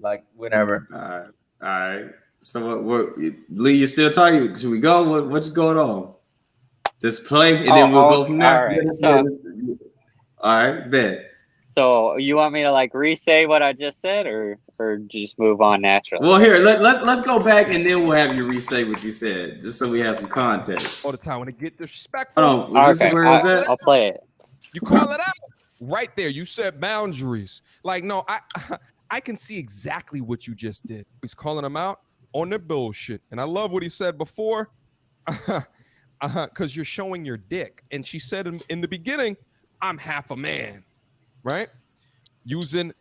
like whenever. All right. So what Lee, you still talking? Should we go? What's going on? Just play and then we'll go from there. All right. So, all right, bet. so you want me to like re-say what I just said, or just move on naturally? Well, here let's go back and then we'll have you re-say what you said, just so we have some context. All the time when it get disrespectful. Hold on, was this where it was at? I'll play it. You call it out right there. You said boundaries. Like, no, I can see exactly what you just did. He's calling them out on their bullshit, and I love what he said before. Because you're showing your dick. And she said in the beginning, I'm half a man, right? Using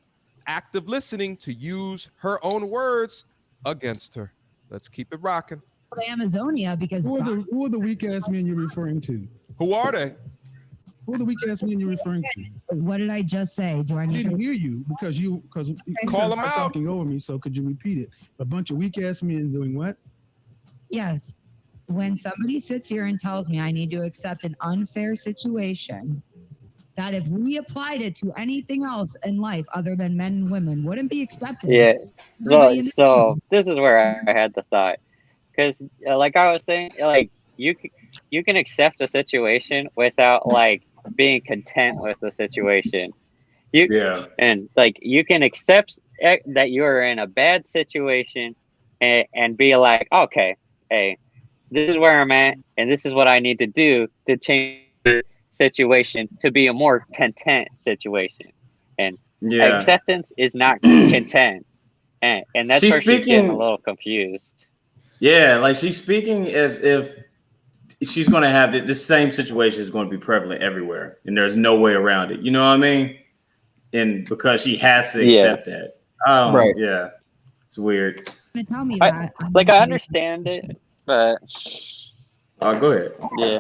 active listening to use her own words against her. Let's keep it rocking. Amazonia, because who are the weak ass men you're referring to? Who are they? Who are the weak ass men you're referring to? What did I just say? Do I need didn't hear you because you call them out talking over me? So could you repeat it? A bunch of weak ass men doing what? Yes. When somebody sits here and tells me I need to accept an unfair situation, that if we applied it to anything else in life other than men and women, wouldn't be accepted. Yeah. So this is where I had the thought, because like I was saying, like you can accept a situation without like being content with the situation. And like you can accept that you're in a bad situation and be like, okay, hey, this is where I'm at, and this is what I need to do to change the situation to be a more content situation. And acceptance is not content, and that's where she's getting a little confused. Yeah, like she's speaking as if she's going to have this same situation is going to be prevalent everywhere, and there's no way around it. You know what I mean? And because she has to accept that. Right. Yeah, it's weird. Tell me that. I understand it. But go ahead. Yeah,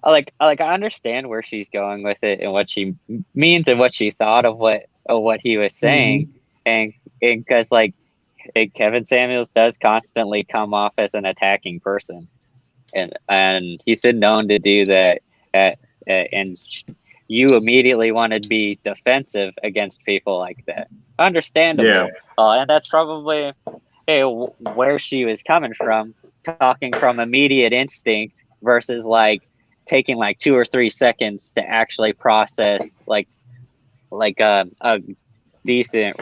I understand where she's going with it and what she means and what she thought of what he was saying, and because like Kevin Samuels does constantly come off as an attacking person, and he's been known to do that. And you immediately want to be defensive against people like that. Understandable. Yeah. And that's probably where she was coming from, talking from immediate instinct versus like taking like 2 or 3 seconds to actually process like a decent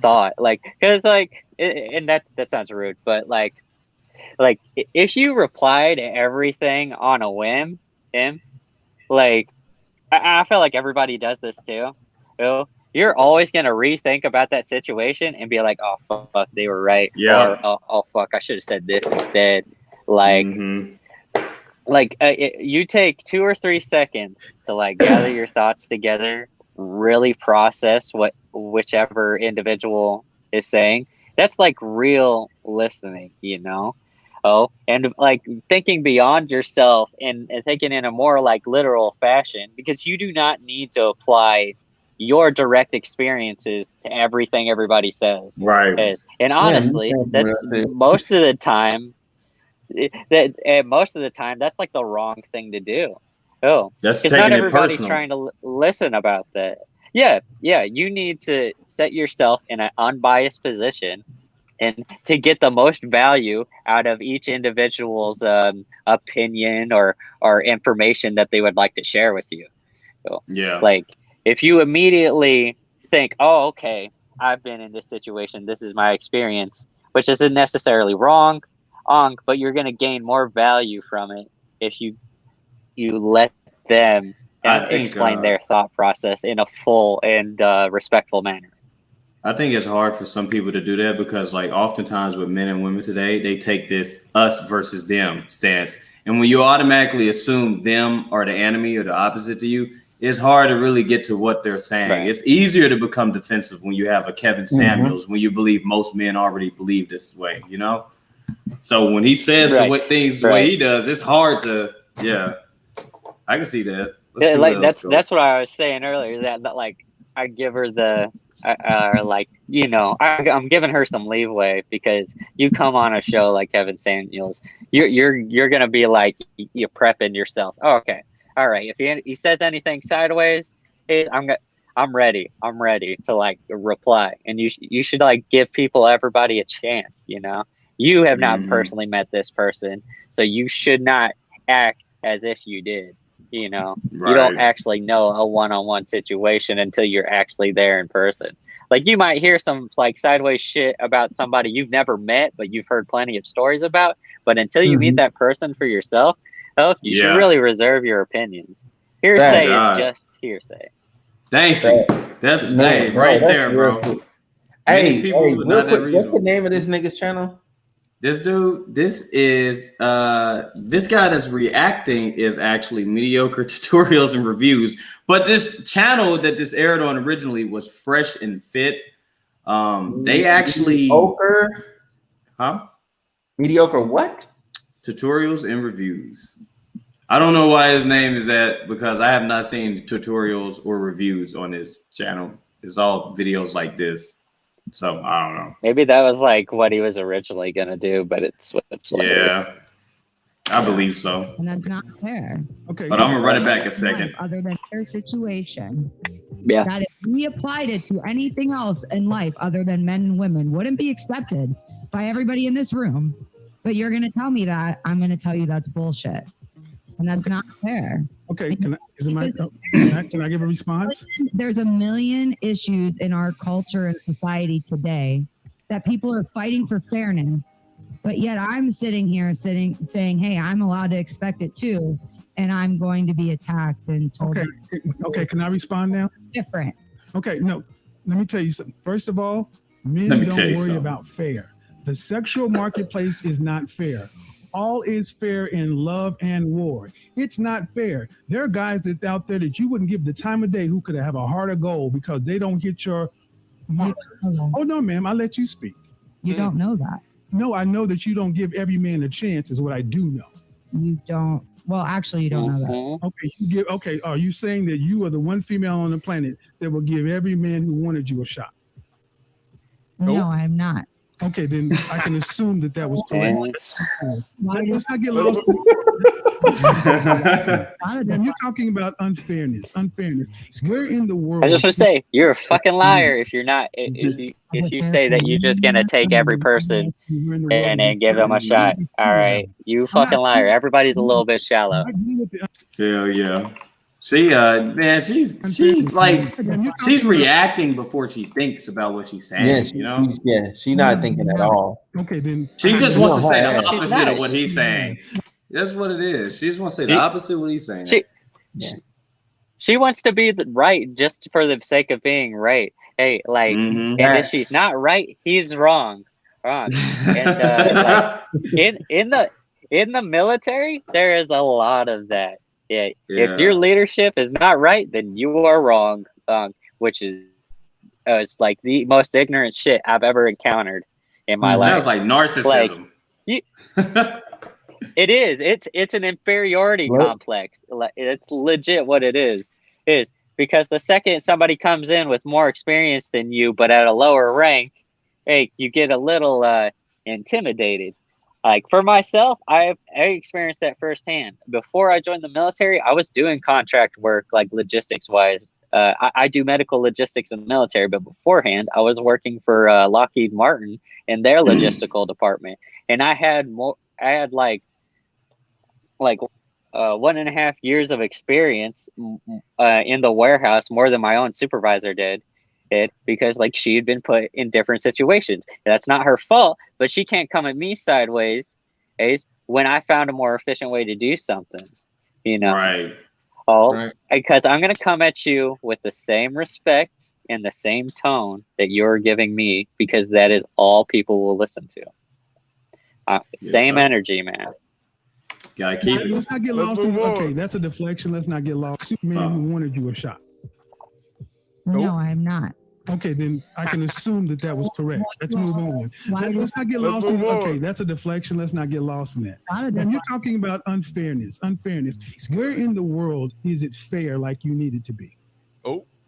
thought, like, because like and that sounds rude, but like if you reply to everything on a whim, like I feel like everybody does this too. You're always going to rethink about that situation and be like, oh, fuck, they were right. Yeah. Or, oh fuck, I should have said this instead. Like, you take 2 or 3 seconds to like gather your thoughts together, really process what whichever individual is saying. That's like real listening, you know? And like thinking beyond yourself and thinking in a more like literal fashion, because you do not need to apply your direct experiences to everything everybody says. Right. And honestly, that's most of the time that's like the wrong thing to do. That's because not everybody's trying to listen about that. Yeah, you need to set yourself in an unbiased position and to get the most value out of each individual's opinion or information that they would like to share with you. Like if you immediately think, oh, okay, I've been in this situation, this is my experience, which isn't necessarily wrong, but you're going to gain more value from it if you let them explain their thought process in a full and respectful manner. I think it's hard for some people to do that because, like, oftentimes with men and women today, they take this us versus them stance. And when you automatically assume them are the enemy or the opposite to you, it's hard to really get to what they're saying. Right. It's easier to become defensive when you have a Kevin Samuels, when you believe most men already believe this way, you know? So when he says things the way he does, it's hard to, I can see that. That's what I was saying earlier, that like I give her the I'm giving her some leeway because you come on a show like Kevin Samuels, you're gonna be like, you're prepping yourself. Oh, okay, all right. If he says anything sideways, I'm I'm ready to like reply, and you should like give everybody a chance. You have not personally met this person, so you should not act as if you did. You don't actually know a one-on-one situation until you're actually there in person. Like, you might hear some like sideways shit about somebody you've never met, but you've heard plenty of stories about. But until you meet that person for yourself, you should really reserve your opinions. Hearsay is just hearsay. Thank you. That's right there, bro. Hey, real quick, what's the name of this nigga's channel? This dude, this guy that's reacting is actually Mediocre Tutorials and Reviews. But this channel that this aired on originally was Fresh and Fit. They actually Mediocre what? Tutorials and Reviews. I don't know why his name is that, because I have not seen tutorials or reviews on his channel. It's all videos like this. So I don't know. Maybe that was like what he was originally gonna do, but it switched. Yeah, I believe so. And that's not fair. Okay. But I'm gonna run it back a second. Other than their situation. Yeah. That if we applied it to anything else in life other than men and women, wouldn't be accepted by everybody in this room. But you're gonna tell me that, I'm gonna tell you that's bullshit. And that's not fair. Okay, can I give a response? There's a million issues in our culture and society today that people are fighting for fairness, but yet I'm sitting here saying, hey, I'm allowed to expect it too, and I'm going to be attacked and told. Okay, can I respond now? Different. Okay, no, let me tell you something. First of all, men don't worry about fair. The sexual marketplace is not fair. All is fair in love and war. It's not fair. There are guys out there that you wouldn't give the time of day who could have a heart of gold because they don't hit your mark. Oh, no, ma'am, I'll let you speak. You don't know that. No, I know that you don't give every man a chance is what I do know. You don't. Well, actually, you don't know that. Okay, are you saying that you are the one female on the planet that will give every man who wanted you a shot? No, I'm not. Okay, then I can assume that was correct. Let's not get lost. You're talking about unfairness. Where in the world? I just want to say, you're a fucking liar if you're not. If you say that you're just gonna take every person and give them a shot. All right, you fucking liar. Everybody's a little bit shallow. Hell yeah. Man, she's reacting before she thinks about what she's saying. She's not thinking at all. Okay, then she just wants to say the opposite of what he's saying. That's what it is. She just wants to say the opposite of what he's saying. She wants to be right just for the sake of being right. Hey, and if she's not right, he's wrong. And in the military, there is a lot of that. Yeah. If your leadership is not right, then you are wrong. Which is it's like the most ignorant shit I've ever encountered in my life. Sounds like narcissism. It is. It's an inferiority complex. It's legit what it is because the second somebody comes in with more experience than you, but at a lower rank, hey, you get a little intimidated. Like for myself, I experienced that firsthand. Before I joined the military, I was doing contract work, like logistics wise. I do medical logistics in the military, but beforehand, I was working for Lockheed Martin in their logistical department, and I had like 1.5 years of experience in the warehouse, more than my own supervisor did. Because like she had been put in different situations. That's not her fault, but she can't come at me sideways when I found a more efficient way to do something, Right. Because I'm going to come at you with the same respect and the same tone that you're giving me, because that is all people will listen to. Same energy, man. Gotta keep it. Let's not get lost. Okay, that's a deflection. Let's not get lost. Superman who wanted you a shot. No, I'm not. Okay, then I can assume that was correct. Let's move on. Let's not get lost. Okay, that's a deflection. Let's not get lost in that. You're talking about unfairness. Where in the world is it fair like you need it to be?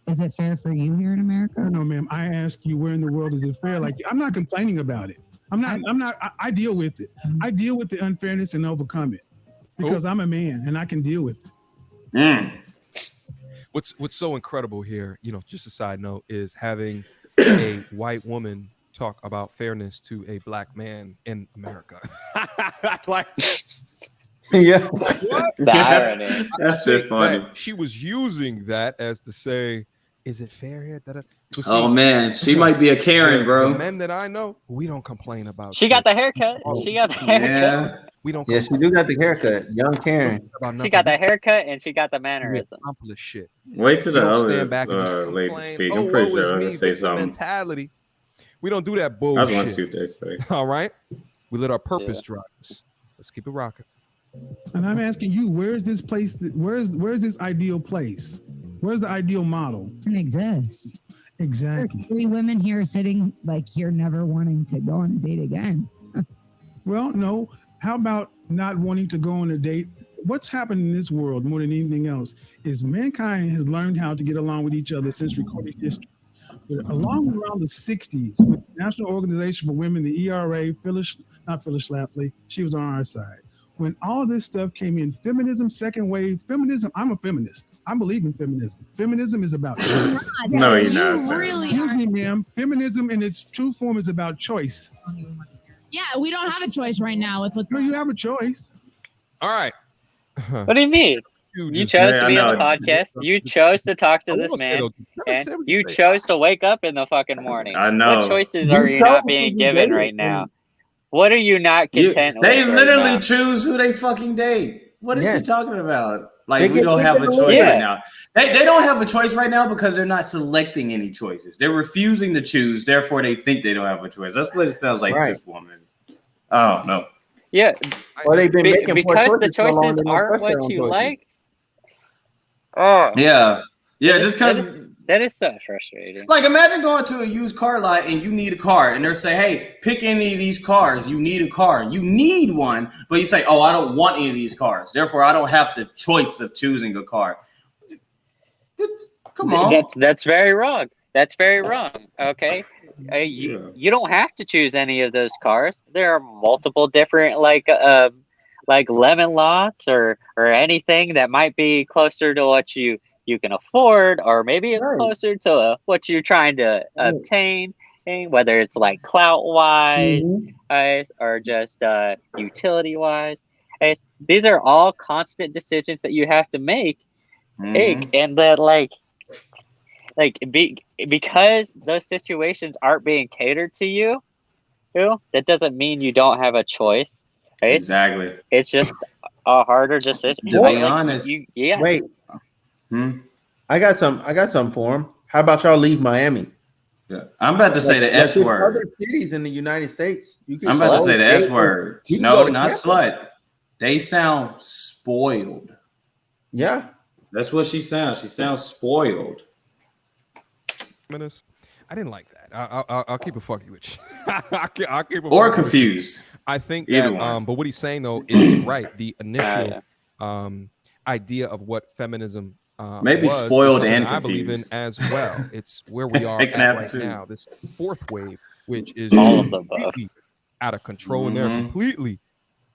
Is it fair for you here in America? No, ma'am. I ask you, where in the world is it fair? Like, I'm not complaining about it. I deal with it. I deal with the unfairness and overcome it because I'm a man and I can deal with it. what's so incredible here, just a side note, is having a white woman talk about fairness to a black man in America. Like, yeah, The irony. That's just funny. she was using that as to say, is it fair here? Oh man, she might be a Karen, bro. The men that I know, we don't complain about. She got the haircut. She got the haircut. Yeah. We don't. yeah, she do got the haircut, young Karen. She got the haircut and she got the mannerism. Accomplish shit. Wait till the stand back and other lady complain. speak. I'm pretty sure I'm woe gonna is say me, something. mentality. We don't do that I bullshit. just want to see what they say. All right, we let our purpose drive us. Let's keep it rocking. And I'm asking you, where's this place? Where's this ideal place? Where's the ideal model? It exists. Exactly. There's 3 women here sitting like here, never wanting to go on a date again. Well, no. How about not wanting to go on a date? What's happened in this world more than anything else is mankind has learned how to get along with each other since recorded history. But around the 60s, with the National Organization for Women, the ERA, not Phyllis Schlafly, she was on our side. When all this stuff came in, feminism, second wave, feminism, I'm a feminist. I believe in feminism. Feminism is about choice. No, you're not. Sir. Really Excuse me, ma'am. Feminism in its true form is about choice. Yeah, we don't have a choice right now with what's No, you have a choice. All right. What do you mean? You chose to be on the podcast. You chose to talk to this man. And you chose to wake up in the fucking morning. I know. What choices are you not being given right now? What are you not content with? They literally right now? choose who they fucking date. What is she talking about? Like, we get don't have a choice Yeah. right now. They don't have a choice right now because they're not selecting any choices. They're refusing to choose. Therefore, they think they don't have a choice. That's what it sounds like this woman is. Oh, no. Yeah, Or they've been making because the choices aren't what you like. Oh, Yeah. Yeah, just because. that is so frustrating. Like, imagine going to a used car lot and you need a car, and they're saying, hey, pick any of these cars. You need a car. You need one, but you say, oh, I don't want any of these cars. Therefore, I don't have the choice of choosing a car. Come on. That's very wrong. That's very wrong. Okay. You don't have to choose any of those cars. There are multiple different like lemon lots or anything that might be closer to what you can afford, or maybe closer to what you're trying to obtain, whether it's like clout wise, or just utility wise. These are all constant decisions that you have to make, and that because those situations aren't being catered to you, that doesn't mean you don't have a choice. Right? Exactly. It's just a harder decision. To be honest. Wait. I got some for him. How about y'all leave Miami? Yeah. I'm about to say the S word. Other cities in the United States. I'm about to say the S word. No, not slut. They sound spoiled. Yeah. That's what she sounds. She sounds spoiled. I didn't like that. I'll keep it funky with you. I'll keep it or confused. I think that, but what he's saying though is right. The initial idea of what feminism maybe spoiled and confused. I believe in as well. It's where we are at right now. This fourth wave, which is all of them out of control, and they're completely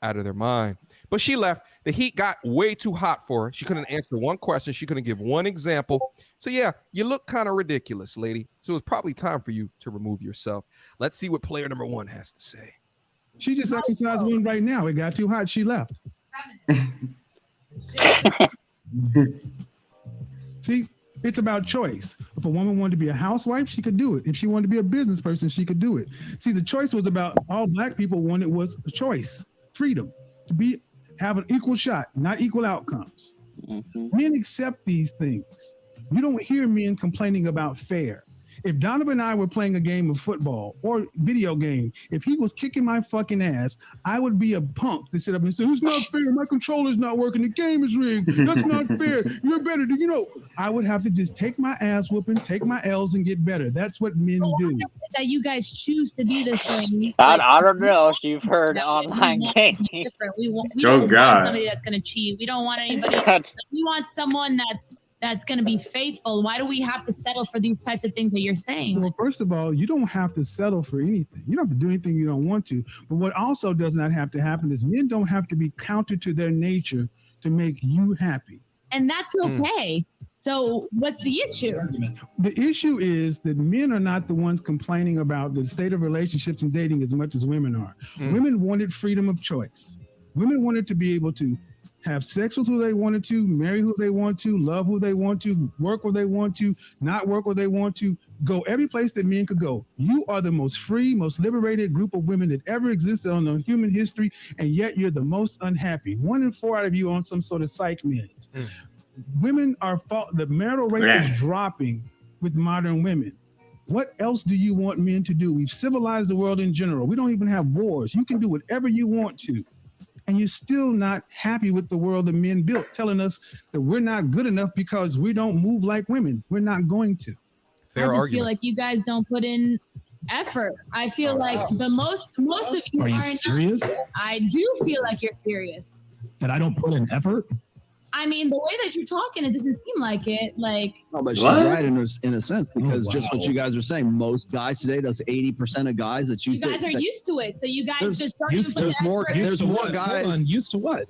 out of their mind. But she left. The heat got way too hot for her. She couldn't answer one question. She couldn't give one example. So yeah, you look kind of ridiculous, lady. So it's probably time for you to remove yourself. Let's see what player number 1 has to say. She just exercised one right now. It got too hot. She left. See, it's about choice. If a woman wanted to be a housewife, she could do it. If she wanted to be a business person, she could do it. See, the choice was about all black people wanted was a choice, freedom to have an equal shot, not equal outcomes. Men accept these things. You don't hear men complaining about fair. If Donovan and I were playing a game of football or video game, if he was kicking my fucking ass, I would be a punk to sit up and say, it's not fair. My controller's not working. The game is rigged. That's not fair. You're better. I would have to just take my ass whooping, take my L's and get better. That's what men do. That you guys choose to be this way. I don't know if you've heard online games. We don't want somebody that's going to cheat. We don't want anybody. We want someone that's going to be faithful. Why do we have to settle for these types of things that you're saying? Well, first of all, you don't have to settle for anything. You don't have to do anything you don't want to. But what also does not have to happen is men don't have to be counter to their nature to make you happy. And that's okay. So what's the issue? The issue is that men are not the ones complaining about the state of relationships and dating as much as women are. Women wanted freedom of choice. Women wanted to be able to have sex with who they wanted to, marry who they want to, love who they want to, work where they want to, not work where they want to, go every place that men could go. You are the most free, most liberated group of women that ever existed on the human history, and yet you're the most unhappy. 1 in 4 out of you on some sort of psych meds. Women are the marital rate is dropping with modern women. What else do you want men to do? We've civilized the world in general. We don't even have wars. You can do whatever you want to. And you're still not happy with the world that men built, telling us that we're not good enough because we don't move like women. We're not going to. I just feel like you guys don't put in effort. I feel like the most of you Are you aren't serious? I do feel like you're serious. That I don't put in effort? I mean, the way that you're talking, it doesn't seem like it. Like, no, but she's right in a sense, because just what you guys are saying, most guys today, that's 80% of guys that you guys are used to it. So you guys just don't even put there's more guys. Used to what?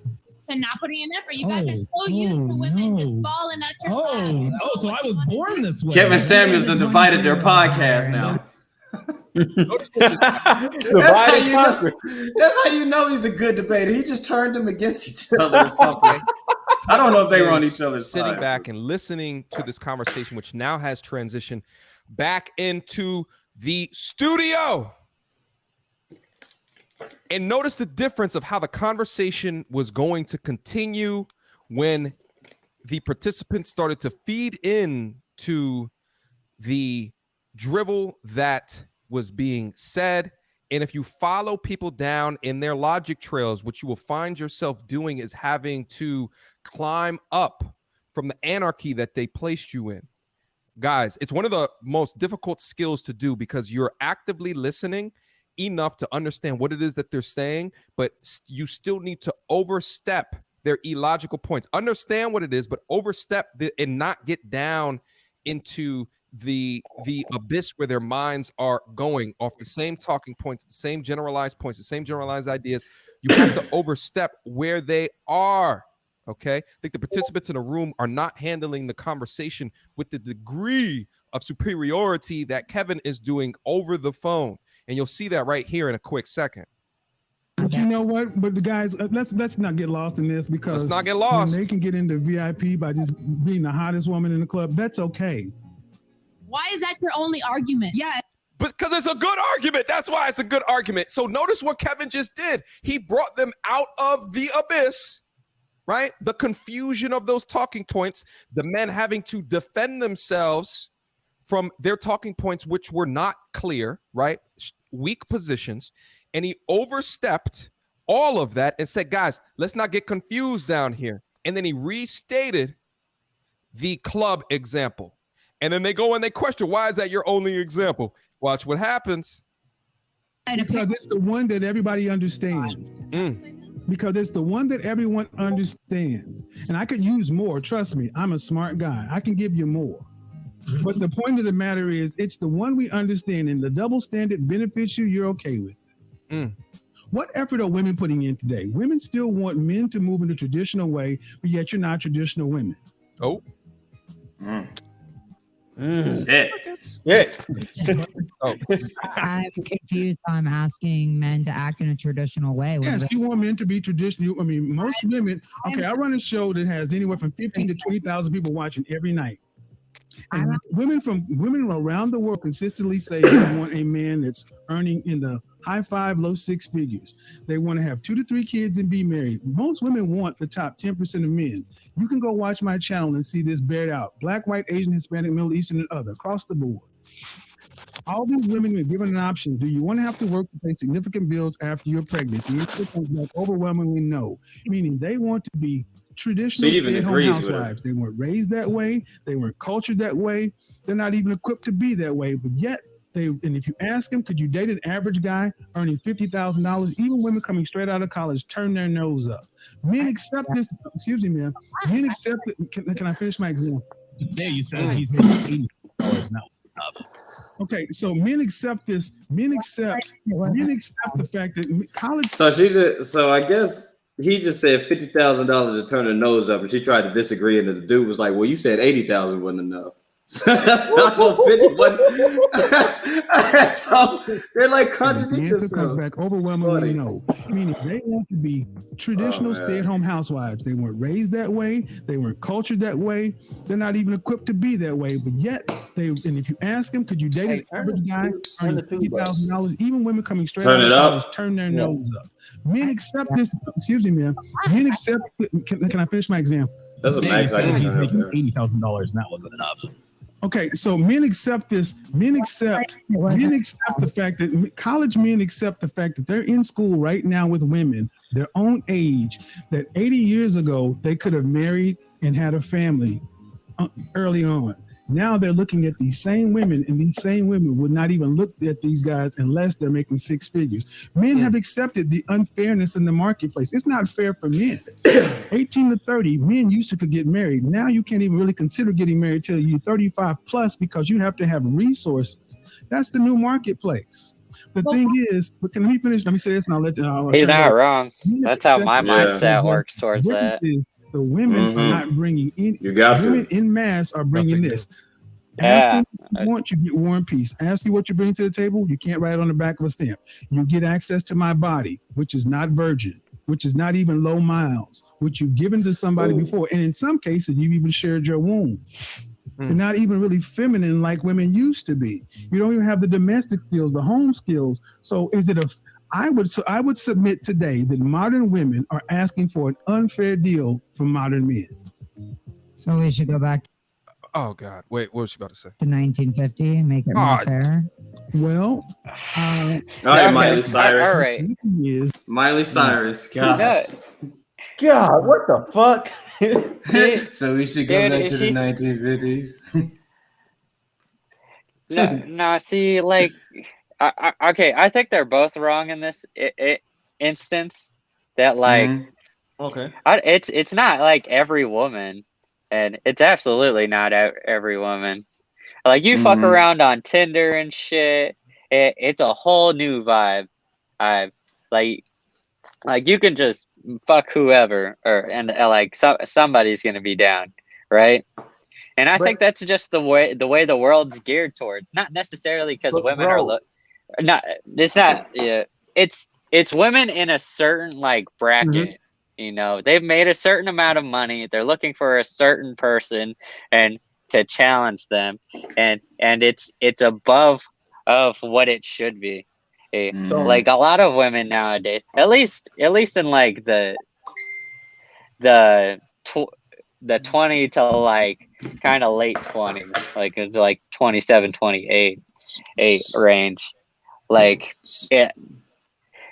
To not putting in effort. You guys are so used to women just falling at your lap. So I was born this way. Kevin Samuels has divided their podcast now. That's how you know he's a good debater. He just turned them against each other or something. I don't know if they were on each other's sitting side. back and listening to this conversation, which now has transitioned back into the studio. And notice the difference of how the conversation was going to continue when the participants started to feed in to the drivel that was being said. And if you follow people down in their logic trails, what you will find yourself doing is having to climb up from the anarchy that they placed you in. Guys, it's one of the most difficult skills to do because you're actively listening enough to understand what it is that they're saying, but you still need to overstep their illogical points. Understand what it is, but overstep and not get down into the abyss where their minds are going off the same talking points, the same generalized points, the same generalized ideas. You have to overstep where they are. Okay, I think the participants in the room are not handling the conversation with the degree of superiority that Kevin is doing over the phone, and you'll see that right here in a quick second. But you know what? But the guys, let's not get lost in this, because let's not get lost. When they can get into VIP by just being the hottest woman in the club, that's okay. Why is that your only argument? Yeah. Because it's a good argument. That's why it's a good argument. So notice what Kevin just did. He brought them out of the abyss, right? The confusion of those talking points, the men having to defend themselves from their talking points, which were not clear, right? Weak positions. And he overstepped all of that and said, guys, let's not get confused down here. And then he restated the club example. And then they go and they question, why is that your only example? Watch what happens. Because it's the one that everybody understands. Because it's the one that everyone understands. And I could use more. Trust me, I'm a smart guy. I can give you more. But the point of the matter is, it's the one we understand, and the double standard benefits you, you're okay with. What effort are women putting in today? Women still want men to move in a traditional way, but yet you're not traditional women. Oh. I'm confused. I'm asking men to act in a traditional way. Yes, you want men to be traditional. I mean, most women. Okay, I run a show that has anywhere from 15 to 20,000 people watching every night. And women around the world consistently say they want a man that's earning in the high 5, low 6 figures. They want to have 2 to 3 kids and be married. Most women want the top 10% of men. You can go watch my channel and see this bared out. Black, white, Asian, Hispanic, Middle Eastern, and other, across the board. All these women are given an option. Do you want to have to work to pay significant bills after you're pregnant? The answer comes back overwhelmingly no, meaning they want to be traditional stay-at-home housewives. They weren't raised that way. They weren't cultured that way. They're not even equipped to be that way, but yet and if you ask them, could you date an average guy earning $50,000? Even women coming straight out of college turn their nose up. Men accept this. Excuse me, man. Men accept it. Can I finish my example? Yeah, you said he's making $80 now. Okay, so men accept this. Men accept the fact that college. So I guess He just said $50,000 to turn her nose up, and she tried to disagree, and the dude was like, "Well, you said 80,000 wasn't enough." So that's not no 51. So they're like contradicting The answer comes themselves. back overwhelmingly no. Meaning they want to be traditional stay-at-home housewives. They weren't raised that way. They weren't cultured that way. They're not even equipped to be that way. But yet and if you ask them, could you date an average guy earning $50,000? Even women coming straight out of college turn their nose up. Men accept this. Excuse me, man. Men accept. Can I finish my example? That's a max. I can he's making $80,000, and that wasn't enough. Okay, so men accept this. Men accept the fact that college men accept the fact that they're in school right now with women their own age. That 80 years ago they could have married and had a family early on. Now they're looking at these same women, and these same women would not even look at these guys unless they're making six figures. Men have accepted the unfairness in the marketplace. It's not fair for men. 18 to 30, men used to could get married. Now you can't even really consider getting married till you're 35 plus because you have to have resources. That's the new marketplace. The thing is, but let me finish. Let me say this, and I'll let He's not wrong. That's how my mindset works towards that. The women are not bringing in. You got women in mass are bringing this. Ask them what you want, you get War and Peace. Ask you what you bring to the table, you can't write it on the back of a stamp. You get access to my body, which is not virgin, which is not even low miles, which you've given to somebody before. And in some cases, you've even shared your womb. You're not even really feminine like women used to be. You don't even have the domestic skills, the home skills. So I would submit today that modern women are asking for an unfair deal from modern men. So we should go back Oh God! Wait, what was she about to say? to 1950 and make it more fair. Well, all right, Miley Cyrus. All right, Miley Cyrus. Gosh. God, what the fuck? So we should go back to the 1950s. No, see, like, okay, I think they're both wrong in this instance. That like, okay, it's not like every woman, and it's absolutely not every woman. Like you fuck around on Tinder and shit, it's a whole new vibe. Like you can just fuck whoever, and somebody's gonna be down, right? And I think that's just the way the world's geared towards. Not necessarily because women are not. It's not. Yeah, it's women in a certain like bracket. You know, they've made a certain amount of money. They're looking for a certain person and to challenge them, and it's above of what it should be. Like a lot of women nowadays, at least in like the 20 to like kind of late 20s, like it's like 27, 28 range. Like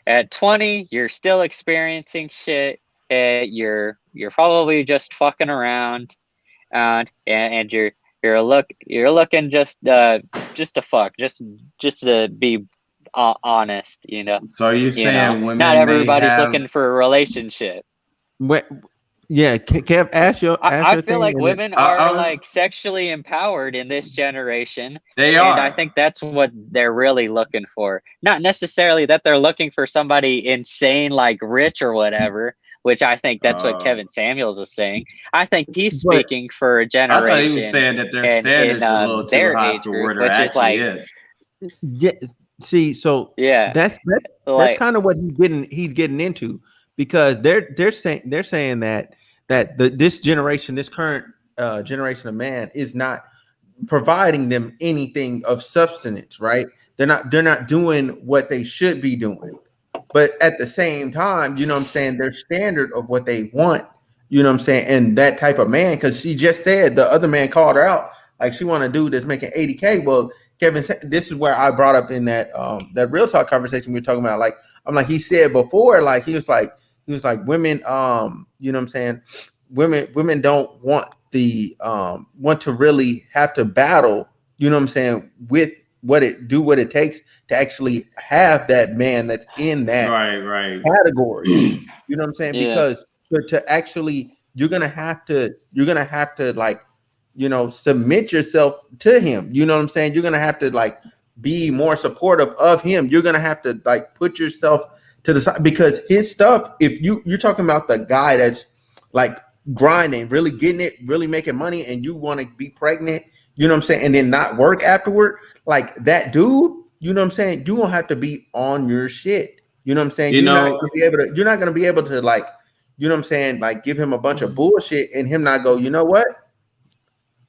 at 20, you're still experiencing shit. You're probably just fucking around, and you're looking just to fuck, just to be honest, you know. So are you saying women? Not everybody's looking for a relationship. Yeah, Kev, ask your. I feel like women are like sexually empowered in this generation. They are. And I think that's what they're really looking for. Not necessarily that they're looking for somebody insane, like rich or whatever, which I think that's what Kevin Samuels is saying. I think he's speaking for a generation. I thought he was saying that their standards are a little too high for where they're actually is. Yeah. See, so that's kind of what he's getting into, because they're saying that this generation, this current generation of man, is not providing them anything of substance, right? They're not doing what they should be doing. But at the same time, you know what I'm saying, their standard of what they want, you know what I'm saying, and that type of man, because she just said the other man called her out, like she want a dude that's making 80K. Well, Kevin, this is where I brought up in that real talk conversation we were talking about. Like, I'm like, he said before, like he was like women, you know what I'm saying, women don't want to really have to battle, you know what I'm saying, with what it takes to actually have that man that's in that category. You know what I'm saying? Because to actually, you're gonna have to like, you know, submit yourself to him. You know what I'm saying? You're gonna have to like be more supportive of him. You're gonna have to like put yourself to the side, because his stuff, if you're talking about the guy that's like grinding, really getting it, really making money, and you want to be pregnant, you know what I'm saying, and then not work afterward, like that dude, you know what I'm saying, you won't have to be on your shit. You know what I'm saying? You're not gonna be able to like, you know what I'm saying, like give him a bunch of bullshit and him not go, you know what?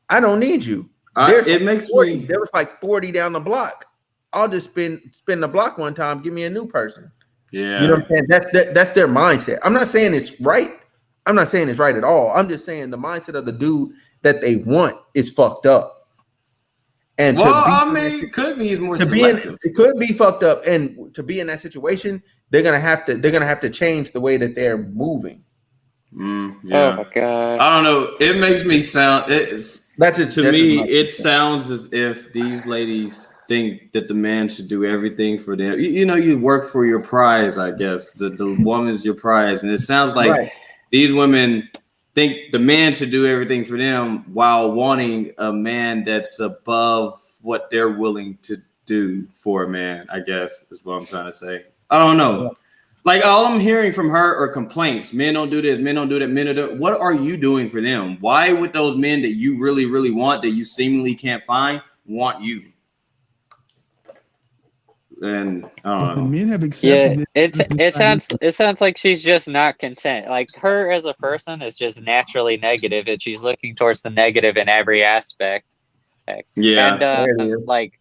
I don't need you. There was like 40 down the block. I'll just spin the block one time, give me a new person. Yeah. You know what I'm saying? That's their mindset. I'm not saying it's right. I'm not saying it's right at all. I'm just saying the mindset of the dude that they want is fucked up. And it could be more selective. It could be fucked up, and to be in that situation, they're gonna have to change the way that they're moving. Yeah. Oh my God. I don't know. It makes me sound. It sounds as if these ladies think that the man should do everything for them. You know, you work for your prize, I guess. The woman's your prize, and it sounds like these women think the man should do everything for them while wanting a man that's above what they're willing to do for a man, I guess is what I'm trying to say. I don't know. Like all I'm hearing from her are complaints. Men don't do this, men don't do that, men don't do. What are you doing for them? Why would those men that you really, really want, that you seemingly can't find, want you? And I don't know. The men have accepted it sounds like she's just not content. Like her as a person is just naturally negative, and she's looking towards the negative in every aspect. Yeah, and like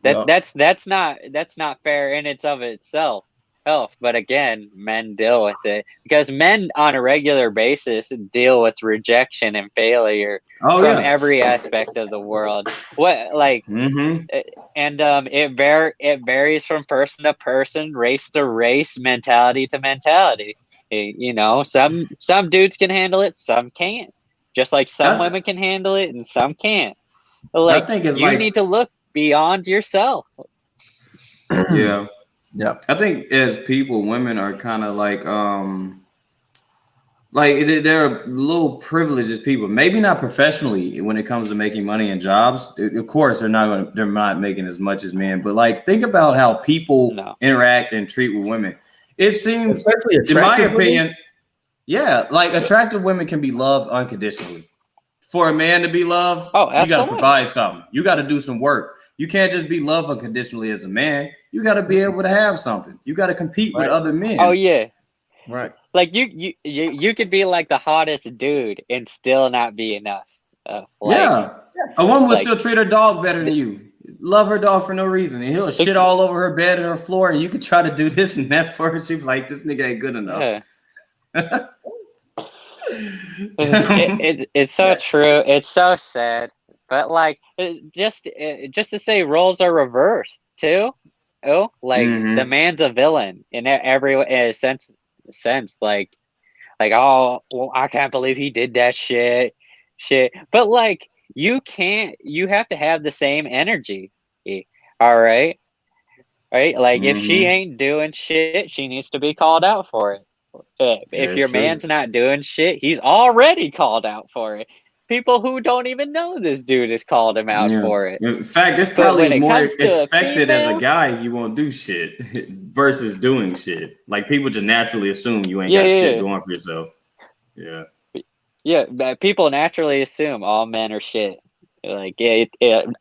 that's not fair in its of itself. But again, men deal with it because men on a regular basis deal with rejection and failure from every aspect of the world. And it varies from person to person, race to race, mentality to mentality. You know, some dudes can handle it, some can't. Just like some women can handle it and some can't. Like, I think you need to look beyond yourself. Yeah. Yeah, I think as people, women are kind of like they're a little privileged as people. Maybe not professionally when it comes to making money in jobs. Of course, they're not making as much as men. But like, think about how people interact and treat with women. It seems, in my opinion, like attractive women can be loved unconditionally. For a man to be loved, you got to provide something. You got to do some work. You can't just be loved unconditionally as a man. You got to be able to have something. You got to compete with other men. Oh yeah, right. Like you could be like the hottest dude and still not be enough. A woman will still treat her dog better than you. Love her dog for no reason, and he'll shit all over her bed and her floor, and you could try to do this and that for her. She's like, this nigga ain't good enough. It's so true. It's so sad. But like, just to say, roles are reversed too. The man's a villain in every sense. Like, oh, well, I can't believe he did that shit. But like, you have to have the same energy. All right. Like, if she ain't doing shit, she needs to be called out for it. If your man's not doing shit, he's already called out for it. People who don't even know this dude has called him out for it. In fact, it's probably more expected as a guy you won't do shit versus doing shit. Like, people just naturally assume you ain't got shit going for yourself. But people naturally assume all men are shit. Like,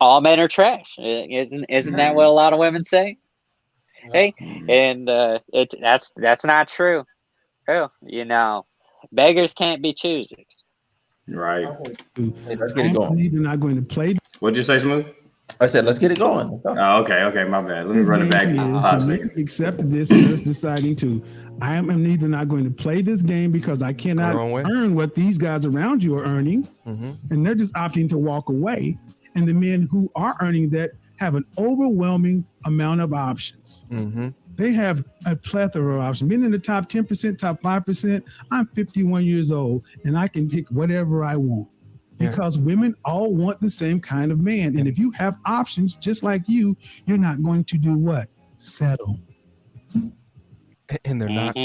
all men are trash. Isn't that what a lot of women say? Hey, and that's not true. You know, beggars can't be choosers. Right. Hey, let's get it going. They're not going to play. What'd you say, Smooth? I said, let's get it going. Oh, okay, my bad. Let me run it back in 5 seconds. Accepted this and they're deciding to. I am neither not going to play this game because I cannot earn what these guys around you are earning, and they're just opting to walk away. And the men who are earning that have an overwhelming amount of options. They have a plethora of options. Men in the top 10%, top 5%. I'm 51 years old, and I can pick whatever I want because women all want the same kind of man. And if you have options just like you're not going to do what? Settle. And they're not.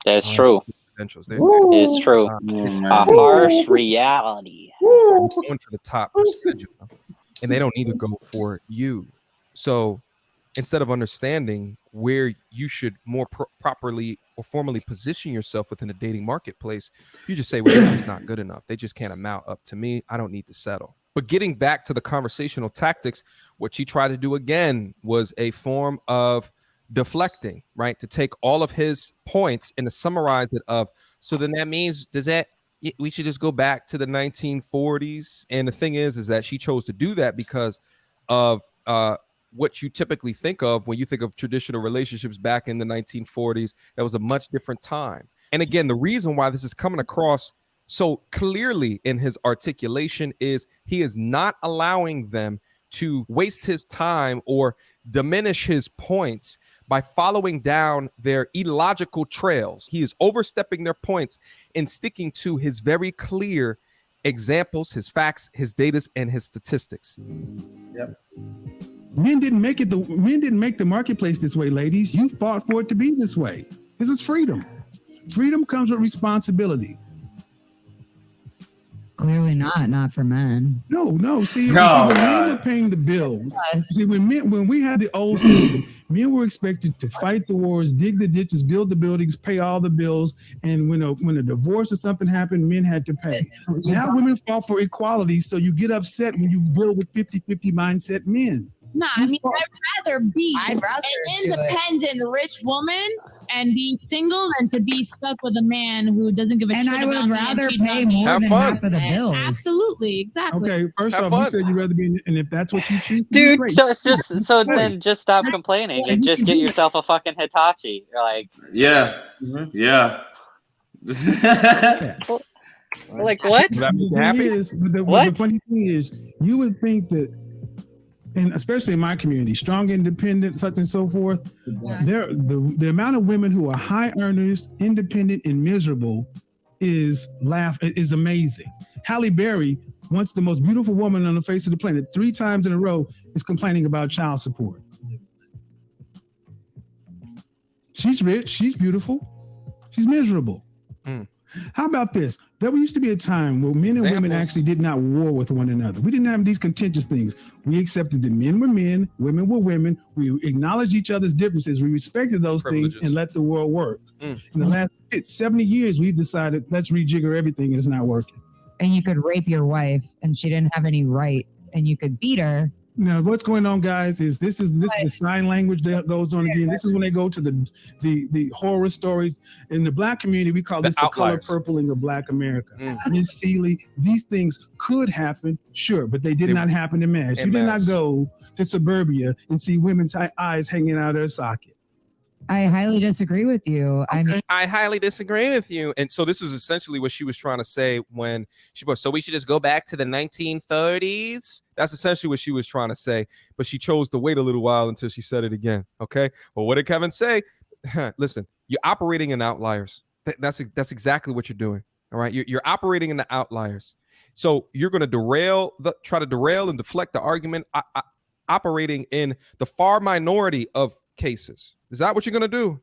That's true. It's true. It's a harsh reality. Going for the top percentage, and they don't need to go for you. So instead of understanding where you should more properly or formally position yourself within the dating marketplace, you just say, well, they're just not good enough. They just can't amount up to me. I don't need to settle. But getting back to the conversational tactics, what she tried to do again was a form of deflecting, right? To take all of his points and to summarize it of, so then that means, we should just go back to the 1940s. And the thing is that she chose to do that because of what you typically think of when you think of traditional relationships back in the 1940s. That was a much different time. And again, the reason why this is coming across so clearly in his articulation is he is not allowing them to waste his time or diminish his points by following down their illogical trails. He is overstepping their points and sticking to his very clear examples, his facts, his data, and his statistics. Yep. Men didn't make the marketplace this way, ladies. You fought for it to be this way. This is freedom. Freedom comes with responsibility. Clearly not for men. No. See, when men were paying the bills, see, when we had the old system, men were expected to fight the wars, dig the ditches, build the buildings, pay all the bills, and when a divorce or something happened, men had to pay. Now women fought for equality, so you get upset when you deal with 50-50 mindset men. No, I mean, I'd rather be an independent, rich woman and be single than to be stuck with a man who doesn't give a shit about me. And I would rather pay more than half of the bills. Absolutely, exactly. Okay, first off, you said you'd rather be, and if that's what you choose, dude, so it's just then just stop complaining and just get yourself a fucking Hitachi. You're like, yeah. Like what? The funny thing is, you would think that, and especially in my community, strong, independent, such and so forth, the amount of women who are high earners, independent, and miserable is amazing. Halle Berry, once the most beautiful woman on the face of the planet, 3 times in a row, is complaining about child support. She's rich, she's beautiful, she's miserable. How about this? There used to be a time where men and women actually did not war with one another. We didn't have these contentious things. We accepted that men were men, women were women. We acknowledged each other's differences. We respected those things and let the world work. In the last 70 years, we've decided, let's rejigger everything, and it's not working. And you could rape your wife and she didn't have any rights, and you could beat her. Now, what's going on, guys, is this is the sign language that goes on again. This is when they go to the horror stories. In the Black community, we call this the color purpling of Black America. Miss Seeley, these things could happen, sure, but they did not happen in mass. You did not go to suburbia and see women's eyes hanging out of their socket. I highly disagree with you. I highly disagree with you. And so this was essentially what she was trying to say when she was, so we should just go back to the 1930s. That's essentially what she was trying to say. But she chose to wait a little while until she said it again. Okay. Well, what did Kevin say? Listen, you're operating in outliers. That's exactly what you're doing. All right. You're operating in the outliers. So you're going to try to derail and deflect the argument, operating in the far minority of cases. Is that what you're going to do?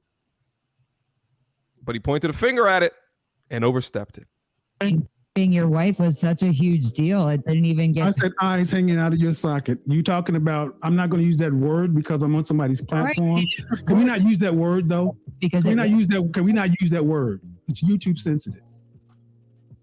But he pointed a finger at it and overstepped it. Being your wife was such a huge deal. It didn't even get. I said eyes hanging out of your socket. You talking about, I'm not going to use that word because I'm on somebody's platform. Right. Can we not use that word though? Can we not use that word? It's YouTube sensitive.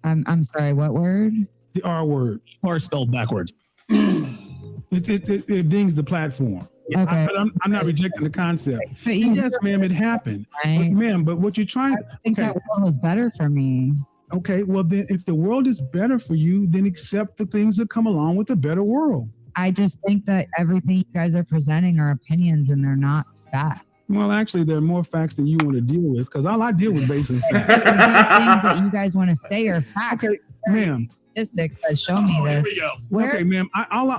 I'm sorry, what word? The R word. Or spelled backwards. It dings the platform. Okay. I'm not rejecting the concept. Yes, ma'am, it happened. Right. But what you're trying to... I think that world was better for me. Okay, well then if the world is better for you, then accept the things that come along with a better world. I just think that everything you guys are presenting are opinions and they're not facts. Well, actually, there are more facts than you want to deal with because all I deal with basically facts. Things that you guys want to say are facts. Okay, ma'am. Statistics that show me this. Okay, ma'am.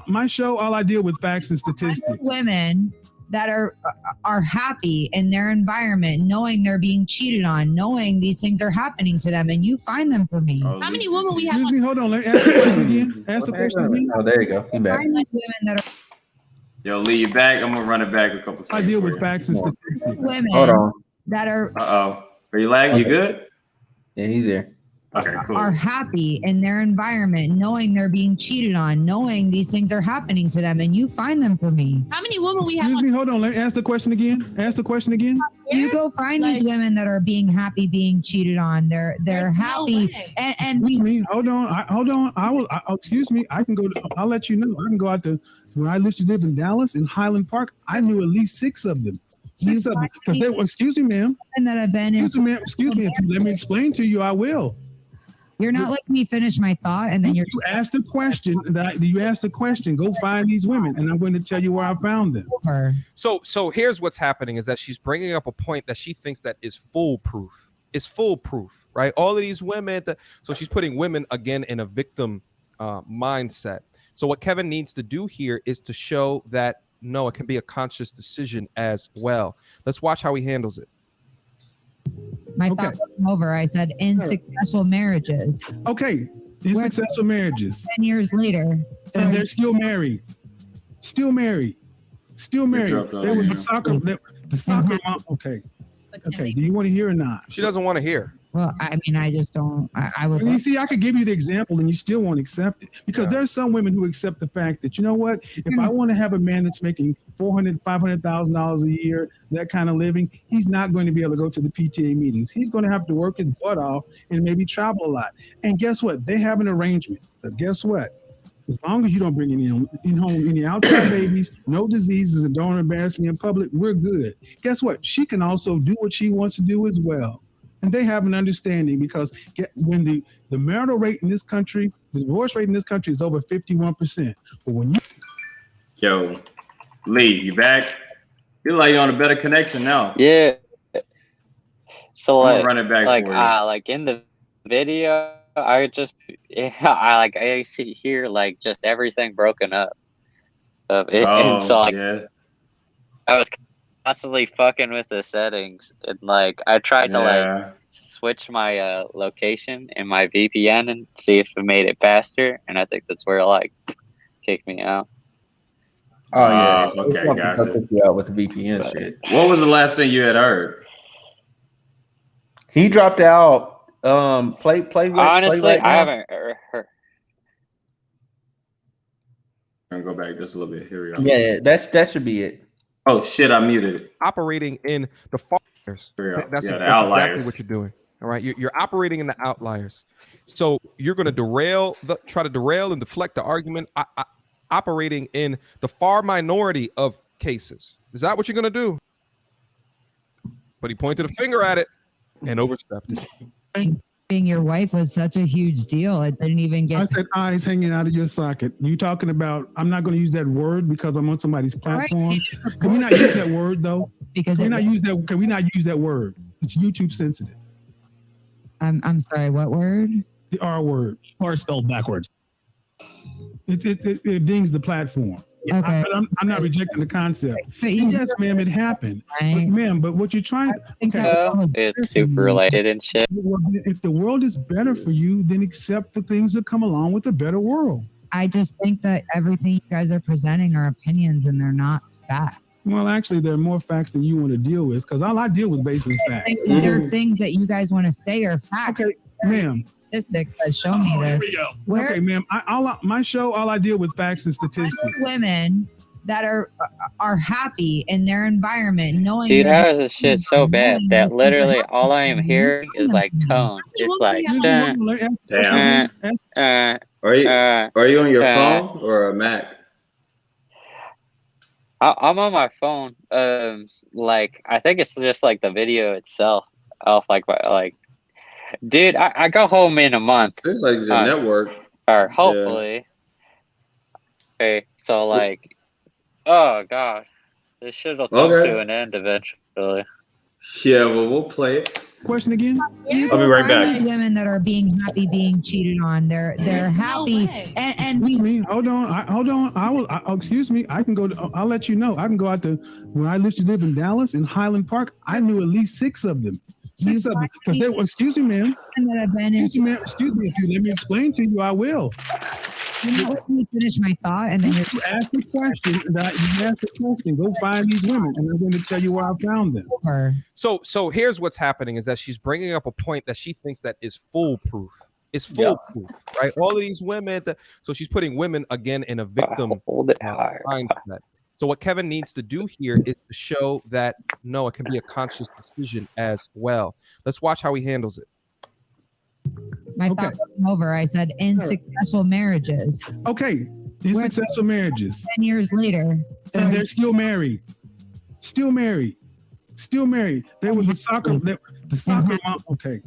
My show, all I deal with facts and statistics. Women that are happy in their environment, knowing they're being cheated on, knowing these things are happening to them, and you find them for me. How many women we have? Excuse me, hold on. Let me ask the question again. Ask the question again. Oh, there you go. He back. Women that are Yo, Lee, you back? I'm gonna run it back a couple times. I deal with facts and statistics. Women hold on. that are. Are you lagging? You good? Yeah, he's there. are happy in their environment, knowing they're being cheated on, knowing these things are happening to them, and you find them for me. How many women we have? Excuse me, hold on. Let me ask the question again. Ask the question again. You go find these women that are being happy, being cheated on. They're happy. And excuse me, hold on. Excuse me. I can go. I'll let you know. I can go out to when I used to live in Dallas in Highland Park. I knew at least 6 of them. 6 of them. Because they were. Excuse me, ma'am. And that have been. Excuse me, ma'am. Excuse me. If you let me explain to you, I will. You're not letting me finish my thought, and then you asked a question. You asked a question. Go find these women, and I'm going to tell you where I found them. So here's what's happening: is that she's bringing up a point that she thinks that is foolproof. It's foolproof, right? All of these women. So she's putting women again in a victim mindset. So what Kevin needs to do here is to show that no, it can be a conscious decision as well. Let's watch how he handles it. My thought wasn't over. I said in successful marriages. Okay, in successful marriages. 10 years later. And they're still married. Still married. Still married. There was the soccer mom. Okay. Okay. Do you want to hear or not? She doesn't want to hear. Well, I mean, I just don't. I would. You see, I could give you the example, and you still won't accept it because there's some women who accept the fact that, you know what, if I want to have a man that's making $500,000 a year, that kind of living, he's not going to be able to go to the PTA meetings. He's going to have to work his butt off and maybe travel a lot. And guess what? They have an arrangement. But guess what? As long as you don't bring in home any outside babies, no diseases, and don't embarrass me in public, we're good. Guess what? She can also do what she wants to do as well. And they have an understanding because when the marital rate in this country, the divorce rate in this country is over 51%. But when you Yo, Lee, you back? Feel like you're on a better connection now. Yeah. So like, run it back like in the video, I see here like just everything broken up. And so like, I was constantly fucking with the settings, and like I tried to like switch my location in my VPN and see if it made it faster, and I think that's where it like kicked me out. Oh yeah, okay, gotcha. Kick you out with the VPN shit. What was the last thing you had heard? He dropped out. Play. Honestly, play right I haven't heard. I'm gonna go back just a little bit. Here we go. Yeah, that should be it. Oh shit, I muted it. Operating in the outliers. That's exactly what you're doing. All right, you're operating in the outliers. So you're going to try to derail and deflect the argument. Operating in the far minority of cases. Is that what you're going to do? But he pointed a finger at it and overstepped it. Being your wife was such a huge deal. It didn't even get. I said eyes hanging out of your socket. You talking about? I'm not going to use that word because I'm on somebody's platform. Right. Can we not use that word though? Because can we not use that word? It's YouTube sensitive. I'm sorry. What word? The R word, or spelled backwards. It dings the platform. Okay. I'm not rejecting the concept. Yes, ma'am, it happened. Right. But what you're trying to... It's super related and shit. If the world is better for you, then accept the things that come along with a better world. I just think that everything you guys are presenting are opinions and they're not facts. Well, actually, there are more facts than you want to deal with because all I deal with basically facts. There are things that you guys want to say are facts. Okay, ma'am. Statistics that show me this. Here we go. Okay, ma'am. My show, all I deal with facts and statistics. Women that are happy in their environment, knowing. Dude, how is this shit so bad that literally all I am hearing is like tones. It's like, damn. Are you on your phone or a Mac? I'm on my phone. Like I think it's just like the video itself. Dude, I go home in a month. Seems like it's a network. Or hopefully. Yeah. Okay, so like, oh god, this shit will come to an end eventually. Yeah, well, we'll play it. Question again? I'll be right back. These women that are being happy, being cheated on, they're happy. And excuse me, hold on. Excuse me. I can go. I'll let you know. I can go out to when I used to live in Dallas in Highland Park. I knew at least 6 of them. 6 of them. Because they were. Excuse me, ma'am. Excuse me. If you let me explain to you, I will. Let me finish my thought, and then you ask the question. You ask the question. Go find these women, and I'm going to tell you where I found them. So here's what's happening: is that she's bringing up a point that she thinks that is foolproof. It's foolproof, right? All of these women. So she's putting women again in a victim mindset. So what Kevin needs to do here is to show that no, it can be a conscious decision as well. Let's watch how he handles it. My thought came over. I said, in successful marriages. Okay, in successful marriages. 10 years later. And they're still married. Still married. Still married. There was the soccer mom. Okay.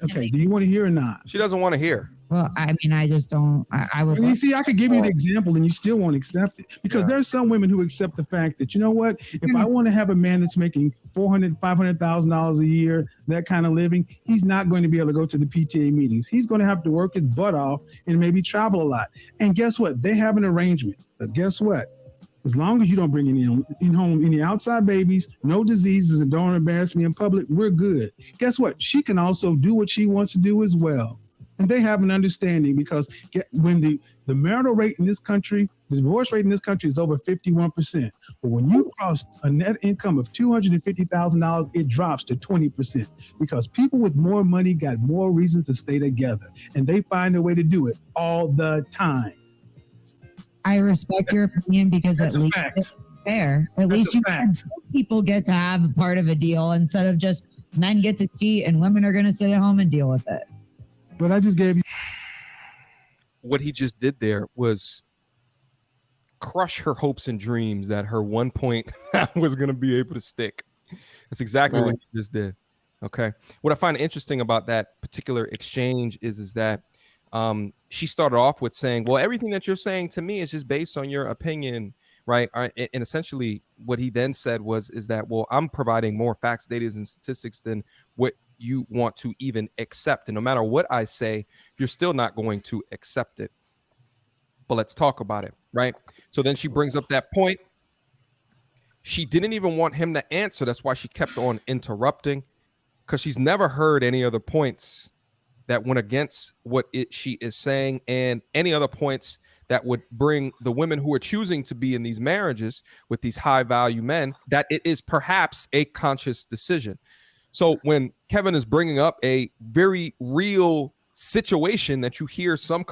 Okay, do you want to hear or not? She doesn't want to hear. Well, I mean, I just don't. I would. You see, I could give you the example, and you still won't accept it because there's some women who accept the fact that, you know what? If I want to have a man that's making $500,000 a year, that kind of living, he's not going to be able to go to the PTA meetings. He's going to have to work his butt off and maybe travel a lot. And guess what? They have an arrangement. But guess what? As long as you don't bring in home any outside babies, no diseases, and don't embarrass me in public, we're good. Guess what? She can also do what she wants to do as well. And they have an understanding because when the marital rate in this country, the divorce rate in this country is over 51%. But when you cross a net income of $250,000, it drops to 20% because people with more money got more reasons to stay together. And they find a way to do it all the time. I respect your opinion because That's at least it's fair. At least people get to have part of a deal instead of just men get to cheat and women are going to sit at home and deal with it. But I just gave you. What he just did there was crush her hopes and dreams that her 1 point was going to be able to stick. That's exactly what he just did. Okay. What I find interesting about that particular exchange is that she started off with saying, well, everything that you're saying to me is just based on your opinion, right? And essentially what he then said is that, well, I'm providing more facts, data, and statistics than what you want to even accept. And no matter what I say, you're still not going to accept it. But let's talk about it, right? So then she brings up that point. She didn't even want him to answer. That's why she kept on interrupting, because she's never heard any other points that went against what she is saying, and any other points that would bring the women who are choosing to be in these marriages with these high value men, that it is perhaps a conscious decision. So when Kevin is bringing up a very real situation that you hear some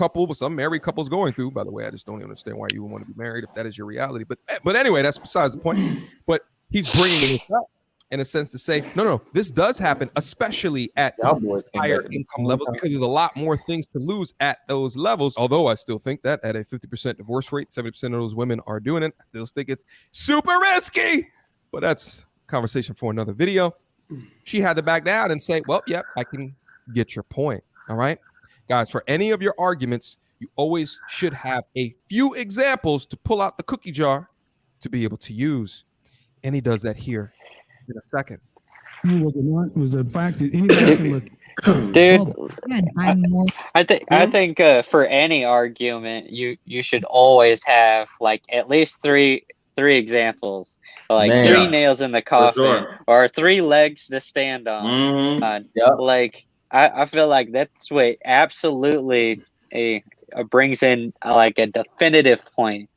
married couples going through, by the way, I just don't understand why you would want to be married if that is your reality. But anyway, that's besides the point. But he's bringing this up in a sense to say, no, this does happen, especially at higher income levels, because there's a lot more things to lose at those levels. Although I still think that at a 50% divorce rate, 70% of those women are doing it. I still think it's super risky, but that's a conversation for another video. She had to back down and say, well, yeah, I can get your point. All right, guys, for any of your arguments, you always should have a few examples to pull out the cookie jar to be able to use. And he does that here in a second. It was a fact that anybody can look. Dude, I think for any argument, you should always have like at least three examples, like three nails in the coffin, or three legs to stand on. Like I feel like that's what absolutely brings in like a definitive point.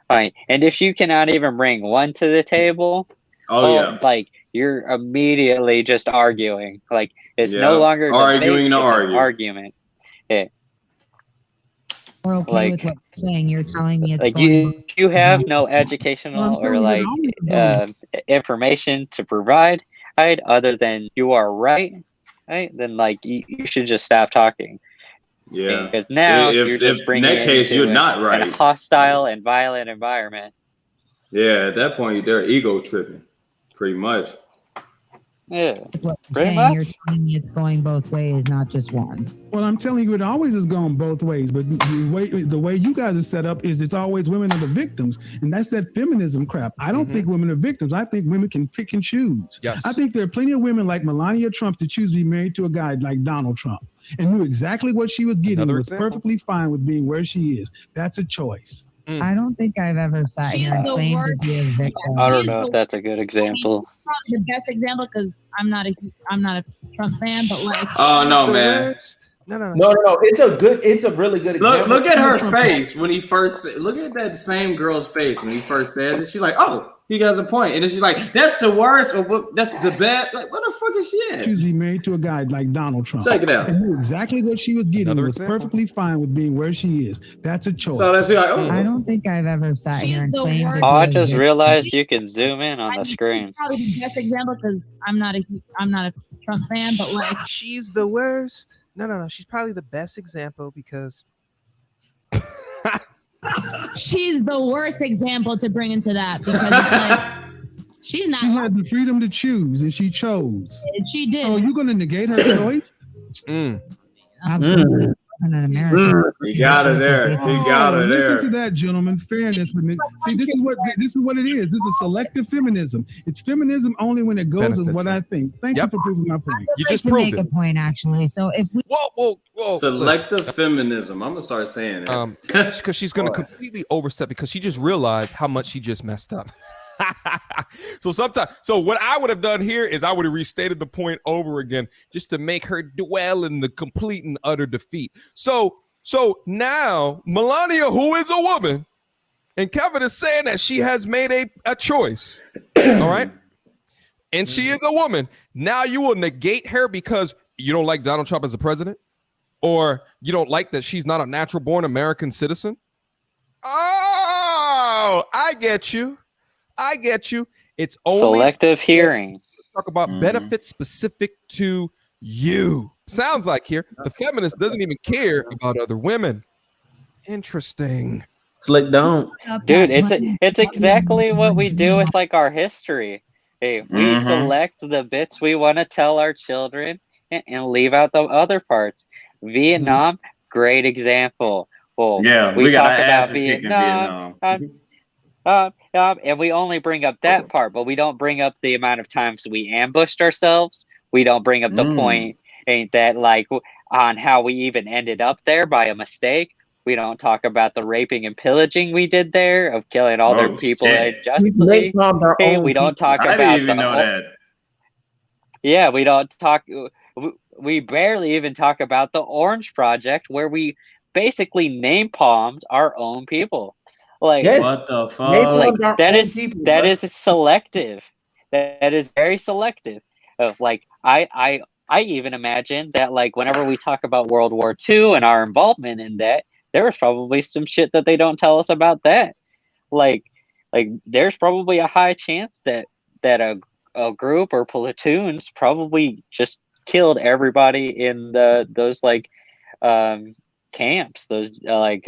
Right, and if you cannot even bring one to the table, like you're immediately just arguing. Like it's no longer arguing, argument. Yeah. Or okay like, with what you're saying, you're telling me it's like you have no educational or like information to provide, right? Other than you are right? Then like you should just stop talking. Yeah, because now you're just bringing in that case you're not right. A hostile and violent environment. Yeah, at that point they're ego tripping, pretty much. Yeah, you're telling me it's going both ways, not just one. Well, I'm telling you, it always is going both ways. But the way you guys are set up is it's always women are the victims, and that's that feminism crap. I don't think women are victims. I think women can pick and choose. Yes. I think there are plenty of women like Melania Trump to choose to be married to a guy like Donald Trump and knew exactly what she was getting. Was perfectly fine with being where she is. That's a choice. I don't think I've ever sat here and claimed to be a victim. I don't know if that's a good example. Probably the best example because I'm not a Trump fan, but like. Oh no, man! No. It's a really good example. Look at her face when he first. Look at that same girl's face when he first says it. She's like, "Oh, he has a point," and then she's like, "That's the worst," or "That's the best." Like, what the fuck is she at? She's married to a guy like Donald Trump. Check it out. And knew exactly what she was getting. Was perfectly fine with being where she is. That's a choice. So that's like, I don't think I've ever sat here and claimed. I just realized you can zoom in on the screen. She's probably the best example because I'm not a Trump fan, but like she's the worst. No. She's probably the best example because she's the worst example to bring into that because it's like she's not. She had the freedom to choose, and she chose. She did. So you're going to negate her choice? Absolutely. In America. He got her there. Listen to that, gentlemen. Fairness. See, this is what it is. This is selective feminism. It's feminism only when it goes with what I think. Thank you for proving my point. You just proved it. A point, actually. So if we whoa. Selective feminism. I'm gonna start saying it. Because she's gonna completely overstep because she just realized how much she just messed up. So what I would have done here is I would have restated the point over again just to make her dwell in the complete and utter defeat. So now Melania, who is a woman, and Kevin is saying that she has made a choice. All right. And she is a woman. Now you will negate her because you don't like Donald Trump as a president, or you don't like that she's not a natural born American citizen. Oh, I get you. It's only selective hearing. Talk about benefits specific to you. Sounds like here the feminist doesn't even care about other women. Interesting. Slick don't. Dude, it's exactly what we do with like our history. Hey, we select the bits we want to tell our children and leave out the other parts. Vietnam, great example. Well, yeah, we got talk about Vietnam. And we only bring up that part, but we don't bring up the amount of times we ambushed ourselves. We don't bring up the point that like on how we even ended up there by a mistake. We don't talk about the raping and pillaging we did there of killing all their people unjustly. We don't talk about. I didn't even know that. Yeah, we don't talk. We barely even talk about the Orange Project, where we basically napalmed our own people. Like what the fuck? Like that is selective. That is very selective. Of like I even imagine that like whenever we talk about World War II and our involvement in that, there was probably some shit that they don't tell us about that. Like there's probably a high chance that a group or platoons probably just killed everybody in those like camps. Those like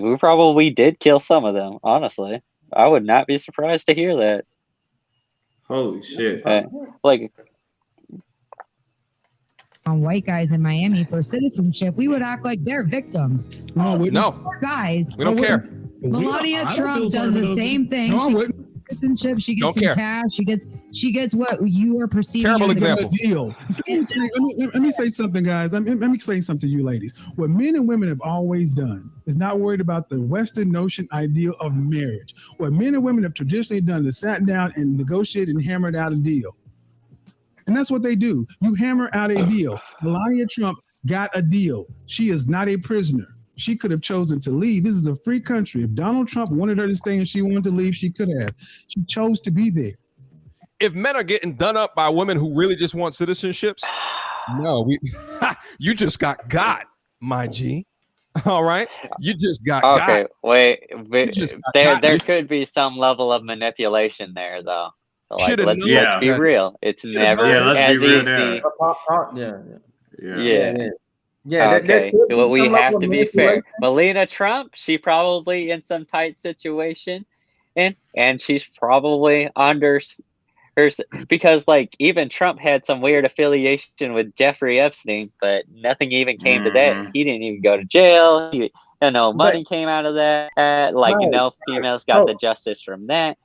we probably did kill some of them. Honestly, I would not be surprised to hear that. Holy shit! Like on white guys in Miami for citizenship, we would act like they're victims. No, guys, we don't care. Melania Trump does the same thing. No, I wouldn't. Citizenship, she gets some cash. She gets what you are perceiving. Terrible as example. Deal. Let me say something, guys. Let me say something to you ladies. What men and women have always done is not worried about the Western notion ideal of marriage. What men and women have traditionally done is sat down and negotiated and hammered out a deal. And that's what they do. You hammer out a deal. Melania Trump got a deal. She is not a prisoner. She could have chosen to leave. This is a free country. If Donald Trump wanted her to stay and she wanted to leave, she could have. She chose to be there. If men are getting done up by women who really just want citizenships, no, you just got, my G. All right, you just got. Okay, wait. There could be some level of manipulation there, though. Like, let's be real. It's never as easy. Yeah. Okay. Well, we have to be fair. Melania Trump, she probably in some tight situation, and she's probably under her because like even Trump had some weird affiliation with Jeffrey Epstein, but nothing even came to that. He didn't even go to jail. No money came out of that. Females got the justice from that.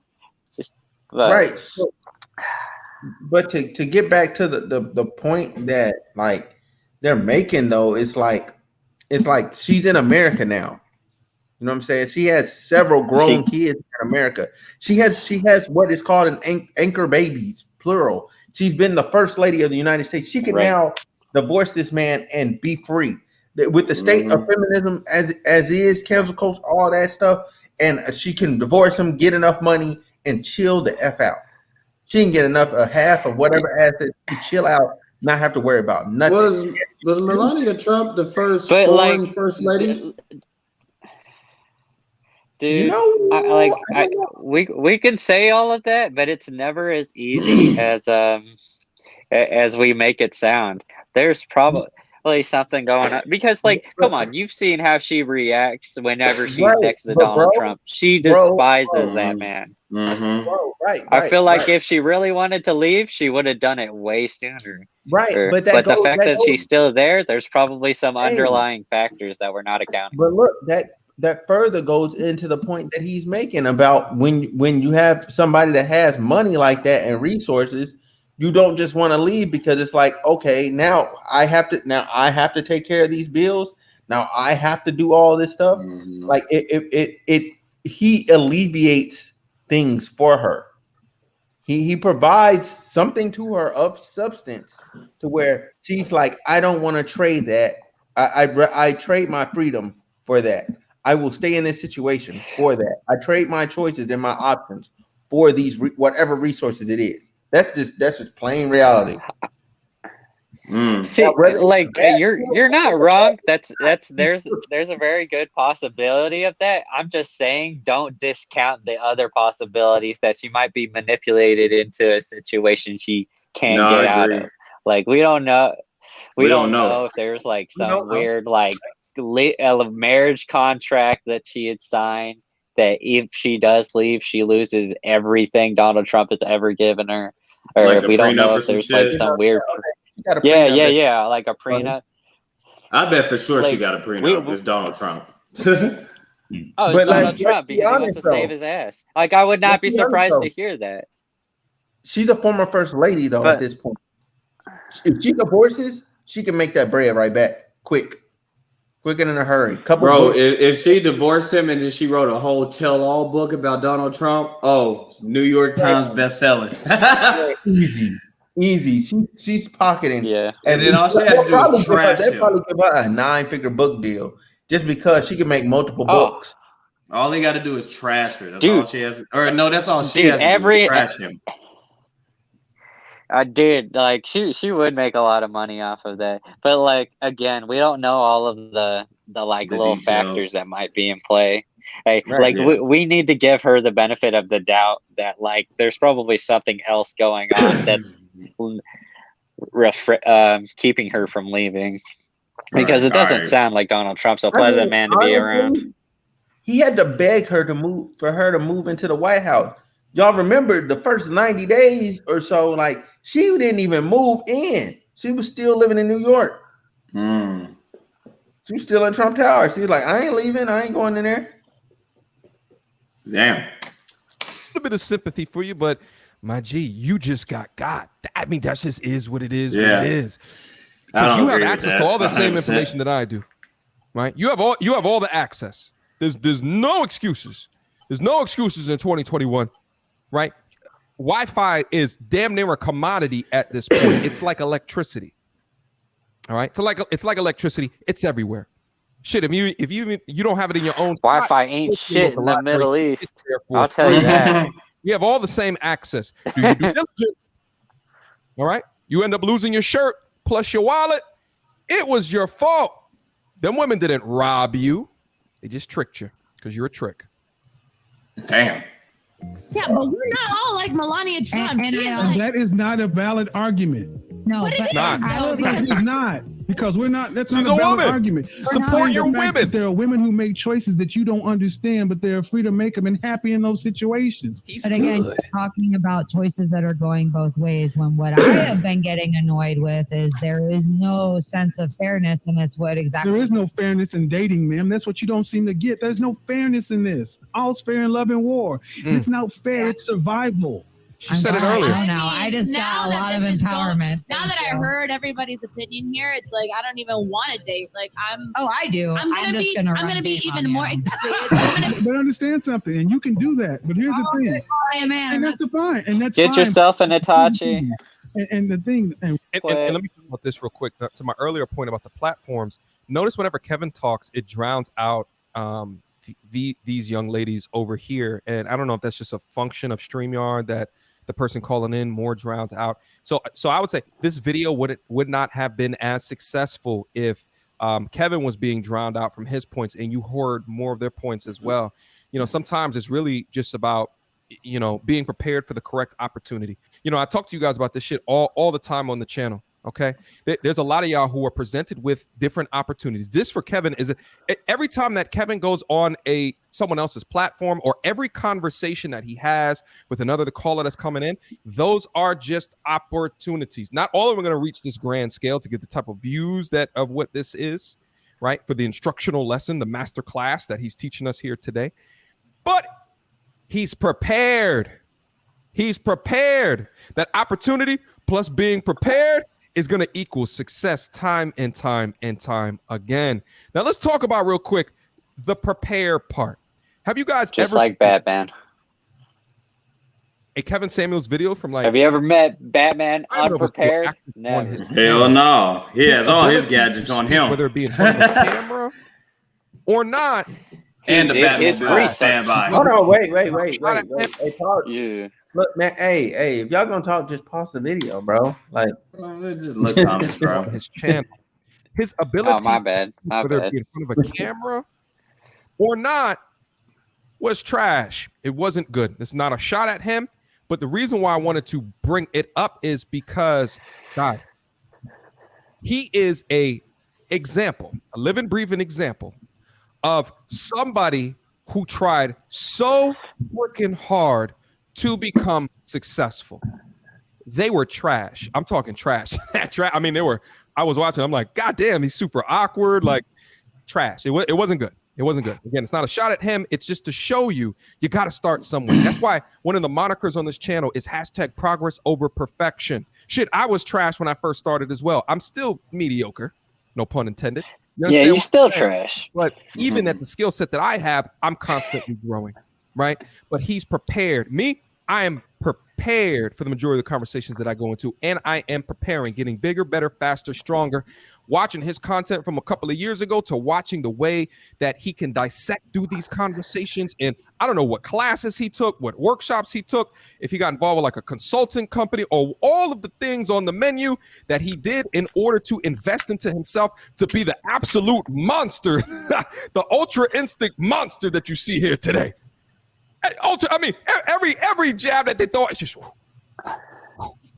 Right. But to get back to the point that like they're making though, it's like she's in America now. You know what I'm saying? She has several grown kids in America. She has what is called an anchor babies, plural. She's been the first lady of the United States. She can now divorce this man and be free. With the state of feminism as is, cancel culture, all that stuff, and she can divorce him, get enough money, and chill the F out. She can get enough, a half of whatever assets to chill out, not have to worry about nothing. Was Melania Trump the first foreign first lady? Dude, we can say all of that, but it's never as easy as we make it sound. There's probably something going on because, come on, you've seen how she reacts whenever she's next to Donald Trump. She despises that man. I feel like if she really wanted to leave, she would have done it way sooner. Right, but the fact that she's still there, there's probably some underlying factors that we're not accounting. But look, that further goes into the point that he's making about when you have somebody that has money like that and resources, you don't just want to leave because it's like, okay, now I have to take care of these bills. Now I have to do all this stuff. Like he alleviates things for her. He provides something to her of substance to where she's like, I don't want to trade that. I trade my freedom for that. I will stay in this situation for that. I trade my choices and my options for these whatever resources it is. That's just plain reality. See, you're not wrong. There's a very good possibility of that. I'm just saying, don't discount the other possibilities that she might be manipulated into a situation she can't get out of. Like we don't know. We don't know if there's some weird a marriage contract that she had signed that if she does leave, she loses everything Donald Trump has ever given her. Or we don't know if there's some weird. Yeah, like a prenup. I bet for sure she got a prenup with Donald Trump. It's Donald Trump because he wants to save his ass. I would not be surprised to hear that. She's a former first lady though. At this point, if she divorces, she can make that bread right back quicker in a hurry. If she divorced him and then she wrote a whole tell-all book about Donald Trump, New York Times bestseller. Easy. She's pocketing. Yeah. And then all she has to do is trash him. They probably give her a 9-figure book deal just because she can make multiple books. All they got to do is trash her. That's all she has. Or no, that's all she has to do is trash him. I did she would make a lot of money off of that, but again, we don't know all of the little details. Factors that might be in play. We need to give her the benefit of the doubt that there's probably something else going on that's keeping her from leaving, because it doesn't sound like Donald Trump's a pleasant man to be around. He had to beg her to move into the White House. Y'all remember the first 90 days or so, she didn't even move in. She was still living in New York. She was still in Trump Tower. She was like, I ain't leaving. I ain't going in there. Damn. A little bit of sympathy for you, but my G, you just got. I mean, that just is what it is. Yeah. What it is. Because you have access to all the same information that I do, right? You have all the access. There's no excuses. There's no excuses in 2021, right? Wi-Fi is damn near a commodity at this point. It's like electricity. All right, it's like electricity. It's everywhere. Shit, if you don't have it in your own Wi-Fi ain't shit in the Middle East. I'll tell you that. You have all the same access. Do your due diligence. All right, you end up losing your shirt plus your wallet. It was your fault. Them women didn't rob you. They just tricked you because you're a trick. Damn. Yeah, but we're not all like Melania Trump. And that is not a valid argument. No, it's not. It's not, because we're not. That's She's not a valid woman. argument. Support your women. There are women who make choices that you don't understand, but they're free to make them and happy in those situations. But again, you're talking about choices that are going both ways. When what I have been getting annoyed with is there is no sense of fairness, and that's what exactly. There is no fairness in dating, ma'am. That's what you don't seem to get. There's no fairness in this. All's fair in love and war. It's not fair. It's survival. She said it earlier. I don't know. I just got a lot of empowerment. Now that I heard everybody's opinion here, it's like I don't even want to date. I do. I'm gonna be even more exactly. But understand something, and you can do that. But here's the thing. I am man, and that's fine. And that's get fine. yourself an Itachi. And the thing, and let me talk about this real quick to my earlier point about the platforms. Notice whenever Kevin talks, it drowns out these young ladies over here. And I don't know if that's just a function of StreamYard that the person calling in more drowns out. So I would say this video would not have been as successful if Kevin was being drowned out from his points and you heard more of their points as well. You know, sometimes it's really just about, you know, being prepared for the correct opportunity. You know, I talk to you guys about this shit all the time on the channel. Okay, there's a lot of y'all who are presented with different opportunities. This for Kevin is every time that Kevin goes on someone else's platform, or every conversation that he has with the caller that's coming in, those are just opportunities. Not all of them are going to reach this grand scale to get the type of views of what this is, right? For the instructional lesson, the master class that he's teaching us here today. But he's prepared. He's prepared. That opportunity plus being prepared is going to equal success time and time and time again. Now let's talk about real quick the prepare part. Have you guys just ever like seen Batman? A Kevin Samuels video from Have you ever met Batman unprepared? Never. Hell no. He has all his gadgets on him. Whether it be in front of the camera or not. And the Batman standby. Hold on, wait. Hey, Paul, yeah. Look, man, hey, if y'all gonna talk, just pause the video, bro. Like, just look comments, bro. On his channel. His ability, my bad. whether it be in front of a camera or not, was trash. It wasn't good. It's not a shot at him, but the reason why I wanted to bring it up is because, guys, he is a living, breathing example of somebody who tried so freaking hard to become successful. They were trash. I'm talking trash. I mean, I was watching. I'm like, God damn, he's super awkward. Like, trash. It wasn't good. It wasn't good. Again, it's not a shot at him. It's just to show you got to start somewhere. That's why one of the monikers on this channel is #progress over perfection. Shit, I was trash when I first started as well. I'm still mediocre. No pun intended. Yeah, you're still trash. But even at the skill set that I have, I'm constantly growing, right? But he's prepared. Me, I am prepared for the majority of the conversations that I go into, and I am preparing, getting bigger, better, faster, stronger, watching his content from a couple of years ago to watching the way that he can dissect through these conversations. And I don't know what classes he took, what workshops he took, if he got involved with like a consulting company, or all of the things on the menu that he did in order to invest into himself to be the absolute monster, the ultra instinct monster that you see here today. I mean, every jab that they throw, it's just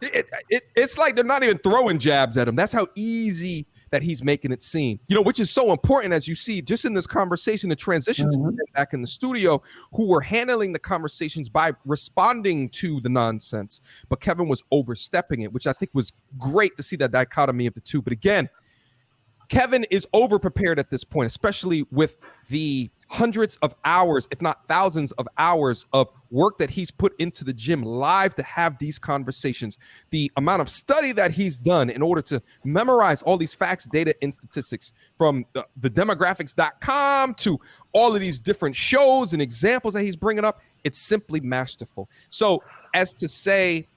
it's like they're not even throwing jabs at him. That's how easy that he's making it seem. You know, which is so important, as you see just in this conversation, the transitions back in the studio, who were handling the conversations by responding to the nonsense, but Kevin was overstepping it, which I think was great to see that dichotomy of the two. But again, Kevin is over-prepared at this point, especially with the hundreds of hours, if not thousands of hours of work that he's put into the gym live to have these conversations. The amount of study that he's done in order to memorize all these facts, data, and statistics, from the demographics.com to all of these different shows and examples that he's bringing up, it's simply masterful. So as to say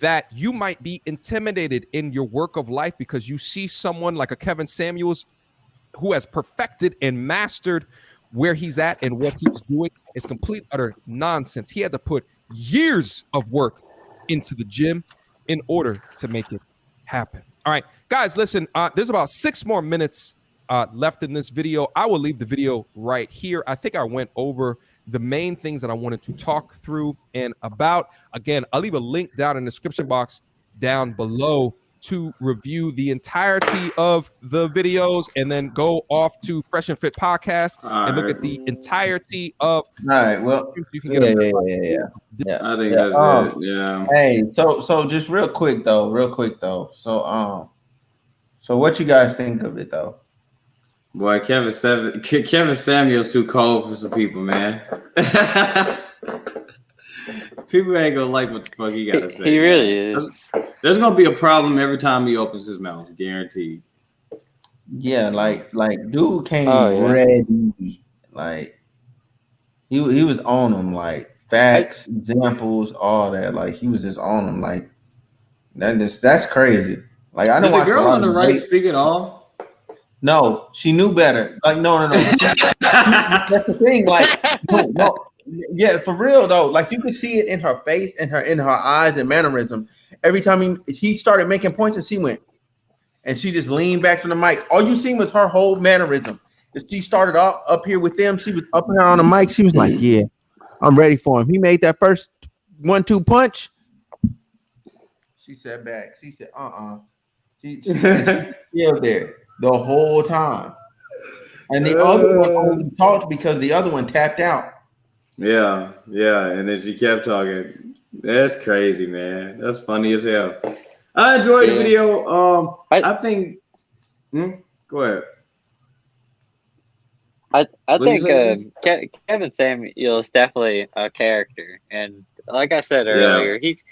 that you might be intimidated in your work of life because you see someone like a Kevin Samuels who has perfected and mastered where he's at and what he's doing, is complete utter nonsense. He had to put years of work into the gym in order to make it happen. All right, guys, listen, there's about 6 more minutes left in this video. I will leave the video right here. I think I went over the main things that I wanted to talk through and about. Again, I'll leave a link down in the description box down below to review the entirety of the videos, and then go off to Fresh and Fit podcast and look at the entirety of. All right. Well, you can get I think that's it. Yeah. Hey, so just real quick though. So what you guys think of it though? Boy, Kevin Samuels too cold for some people, man. People ain't gonna like what the fuck he gotta say. He really is. There's gonna be a problem every time he opens his mouth, guaranteed. Yeah, like dude came ready. Like he was on them, like facts, examples, all that. Like he was just on them. Like That's crazy. Like I Did don't the watch girl on the right speak at all? No, she knew better. Like no. That's the thing. Like no. Yeah, for real though. Like you could see it in her face, in her eyes and mannerism. Every time he started making points, and she went, and she just leaned back from the mic. All you seen was her whole mannerism. She started up here with them. She was up here on the mic. She was like, "Yeah, I'm ready for him." He made that first 1-2 punch. She sat back. She said, She still there the whole time. And the other one only talked because the other one tapped out. Yeah. And then she kept talking. That's crazy, man. That's funny as hell. I enjoyed the video. I think. Go ahead. I think Kevin Samuel is definitely a character, and like I said earlier, he's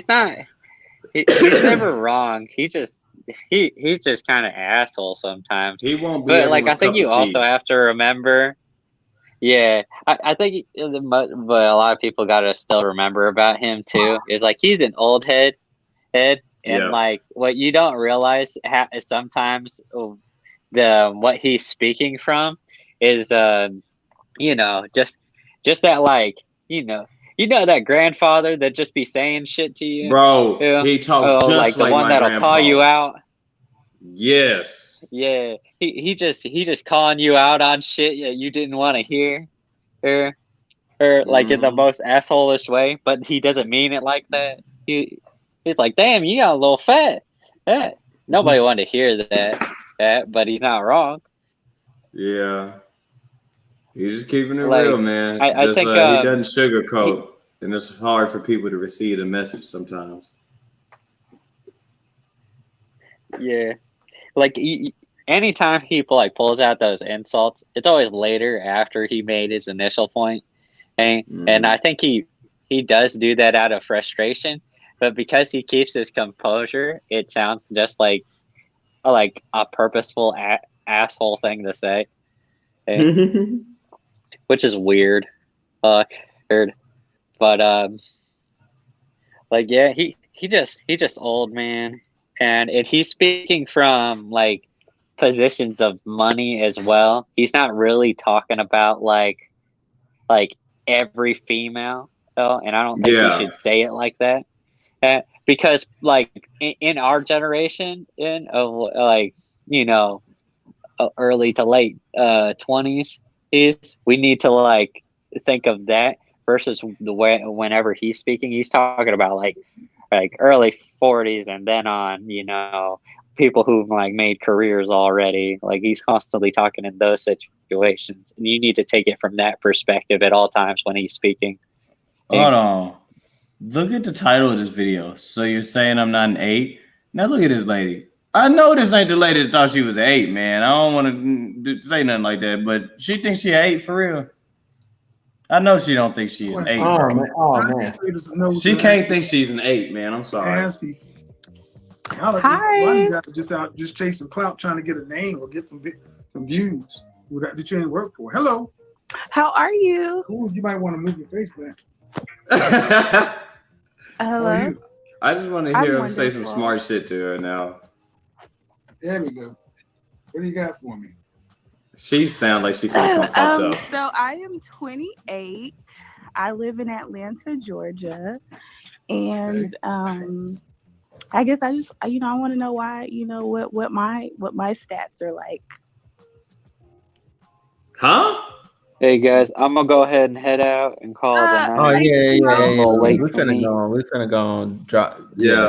never wrong. He's just kind of asshole sometimes. He won't be. But like I think you also have to remember. Yeah, I think but a lot of people got to still remember about him too is like he's an old head, and like what you don't realize is sometimes what he's speaking from is just that like that grandfather that just be saying shit to you, bro. He talks just like the one that'll grandpa. call you out. Yes. Yeah. He just calling you out on shit you didn't want to hear, or like in the most asshole-ish way, but he doesn't mean it like that. He's like, damn, you got a little fat. Nobody wanted to hear that, but he's not wrong. Yeah. He's just keeping it real, man. I think he doesn't sugarcoat, and it's hard for people to receive the message sometimes. Yeah, like anytime he pulls out those insults, it's always later after he made his initial point, and I think he does do that out of frustration, but because he keeps his composure, it sounds just like a purposeful asshole thing to say. Which is weird, but like he just old, man, and if he's speaking from like positions of money as well, he's not really talking about like every female though, and I don't think he should say it like that, because like in our generation, early to late 20s. We need to like think of that versus the way whenever he's speaking, he's talking about like early 40s and then on, people who've like made careers already. Like he's constantly talking in those situations, and you need to take it from that perspective at all times when he's speaking. Hold on, look at the title of this video. So you're saying I'm not an 8? Now look at this lady. I know this ain't the lady that thought she was 8, man. I don't want to say nothing like that, but she thinks she 8 for real. I know she don't think she's an 8. Oh man. She can't think she's an 8, man. I'm sorry. Hi. Why you guys just chasing clout, trying to get a name or get some views that you ain't work for? Hello. How are you? Ooh, you might want to move your face back. Hello. I just want to hear him say some smart shit to her now. There we go. What do you got for me? She sounds like she finna come fucked up. So I am 28. I live in Atlanta, Georgia, and I guess I just I want to know why what my stats are like. Huh? Hey guys, I'm gonna go ahead and head out and call it a night. Oh yeah. We're gonna go on. Drop. Yeah.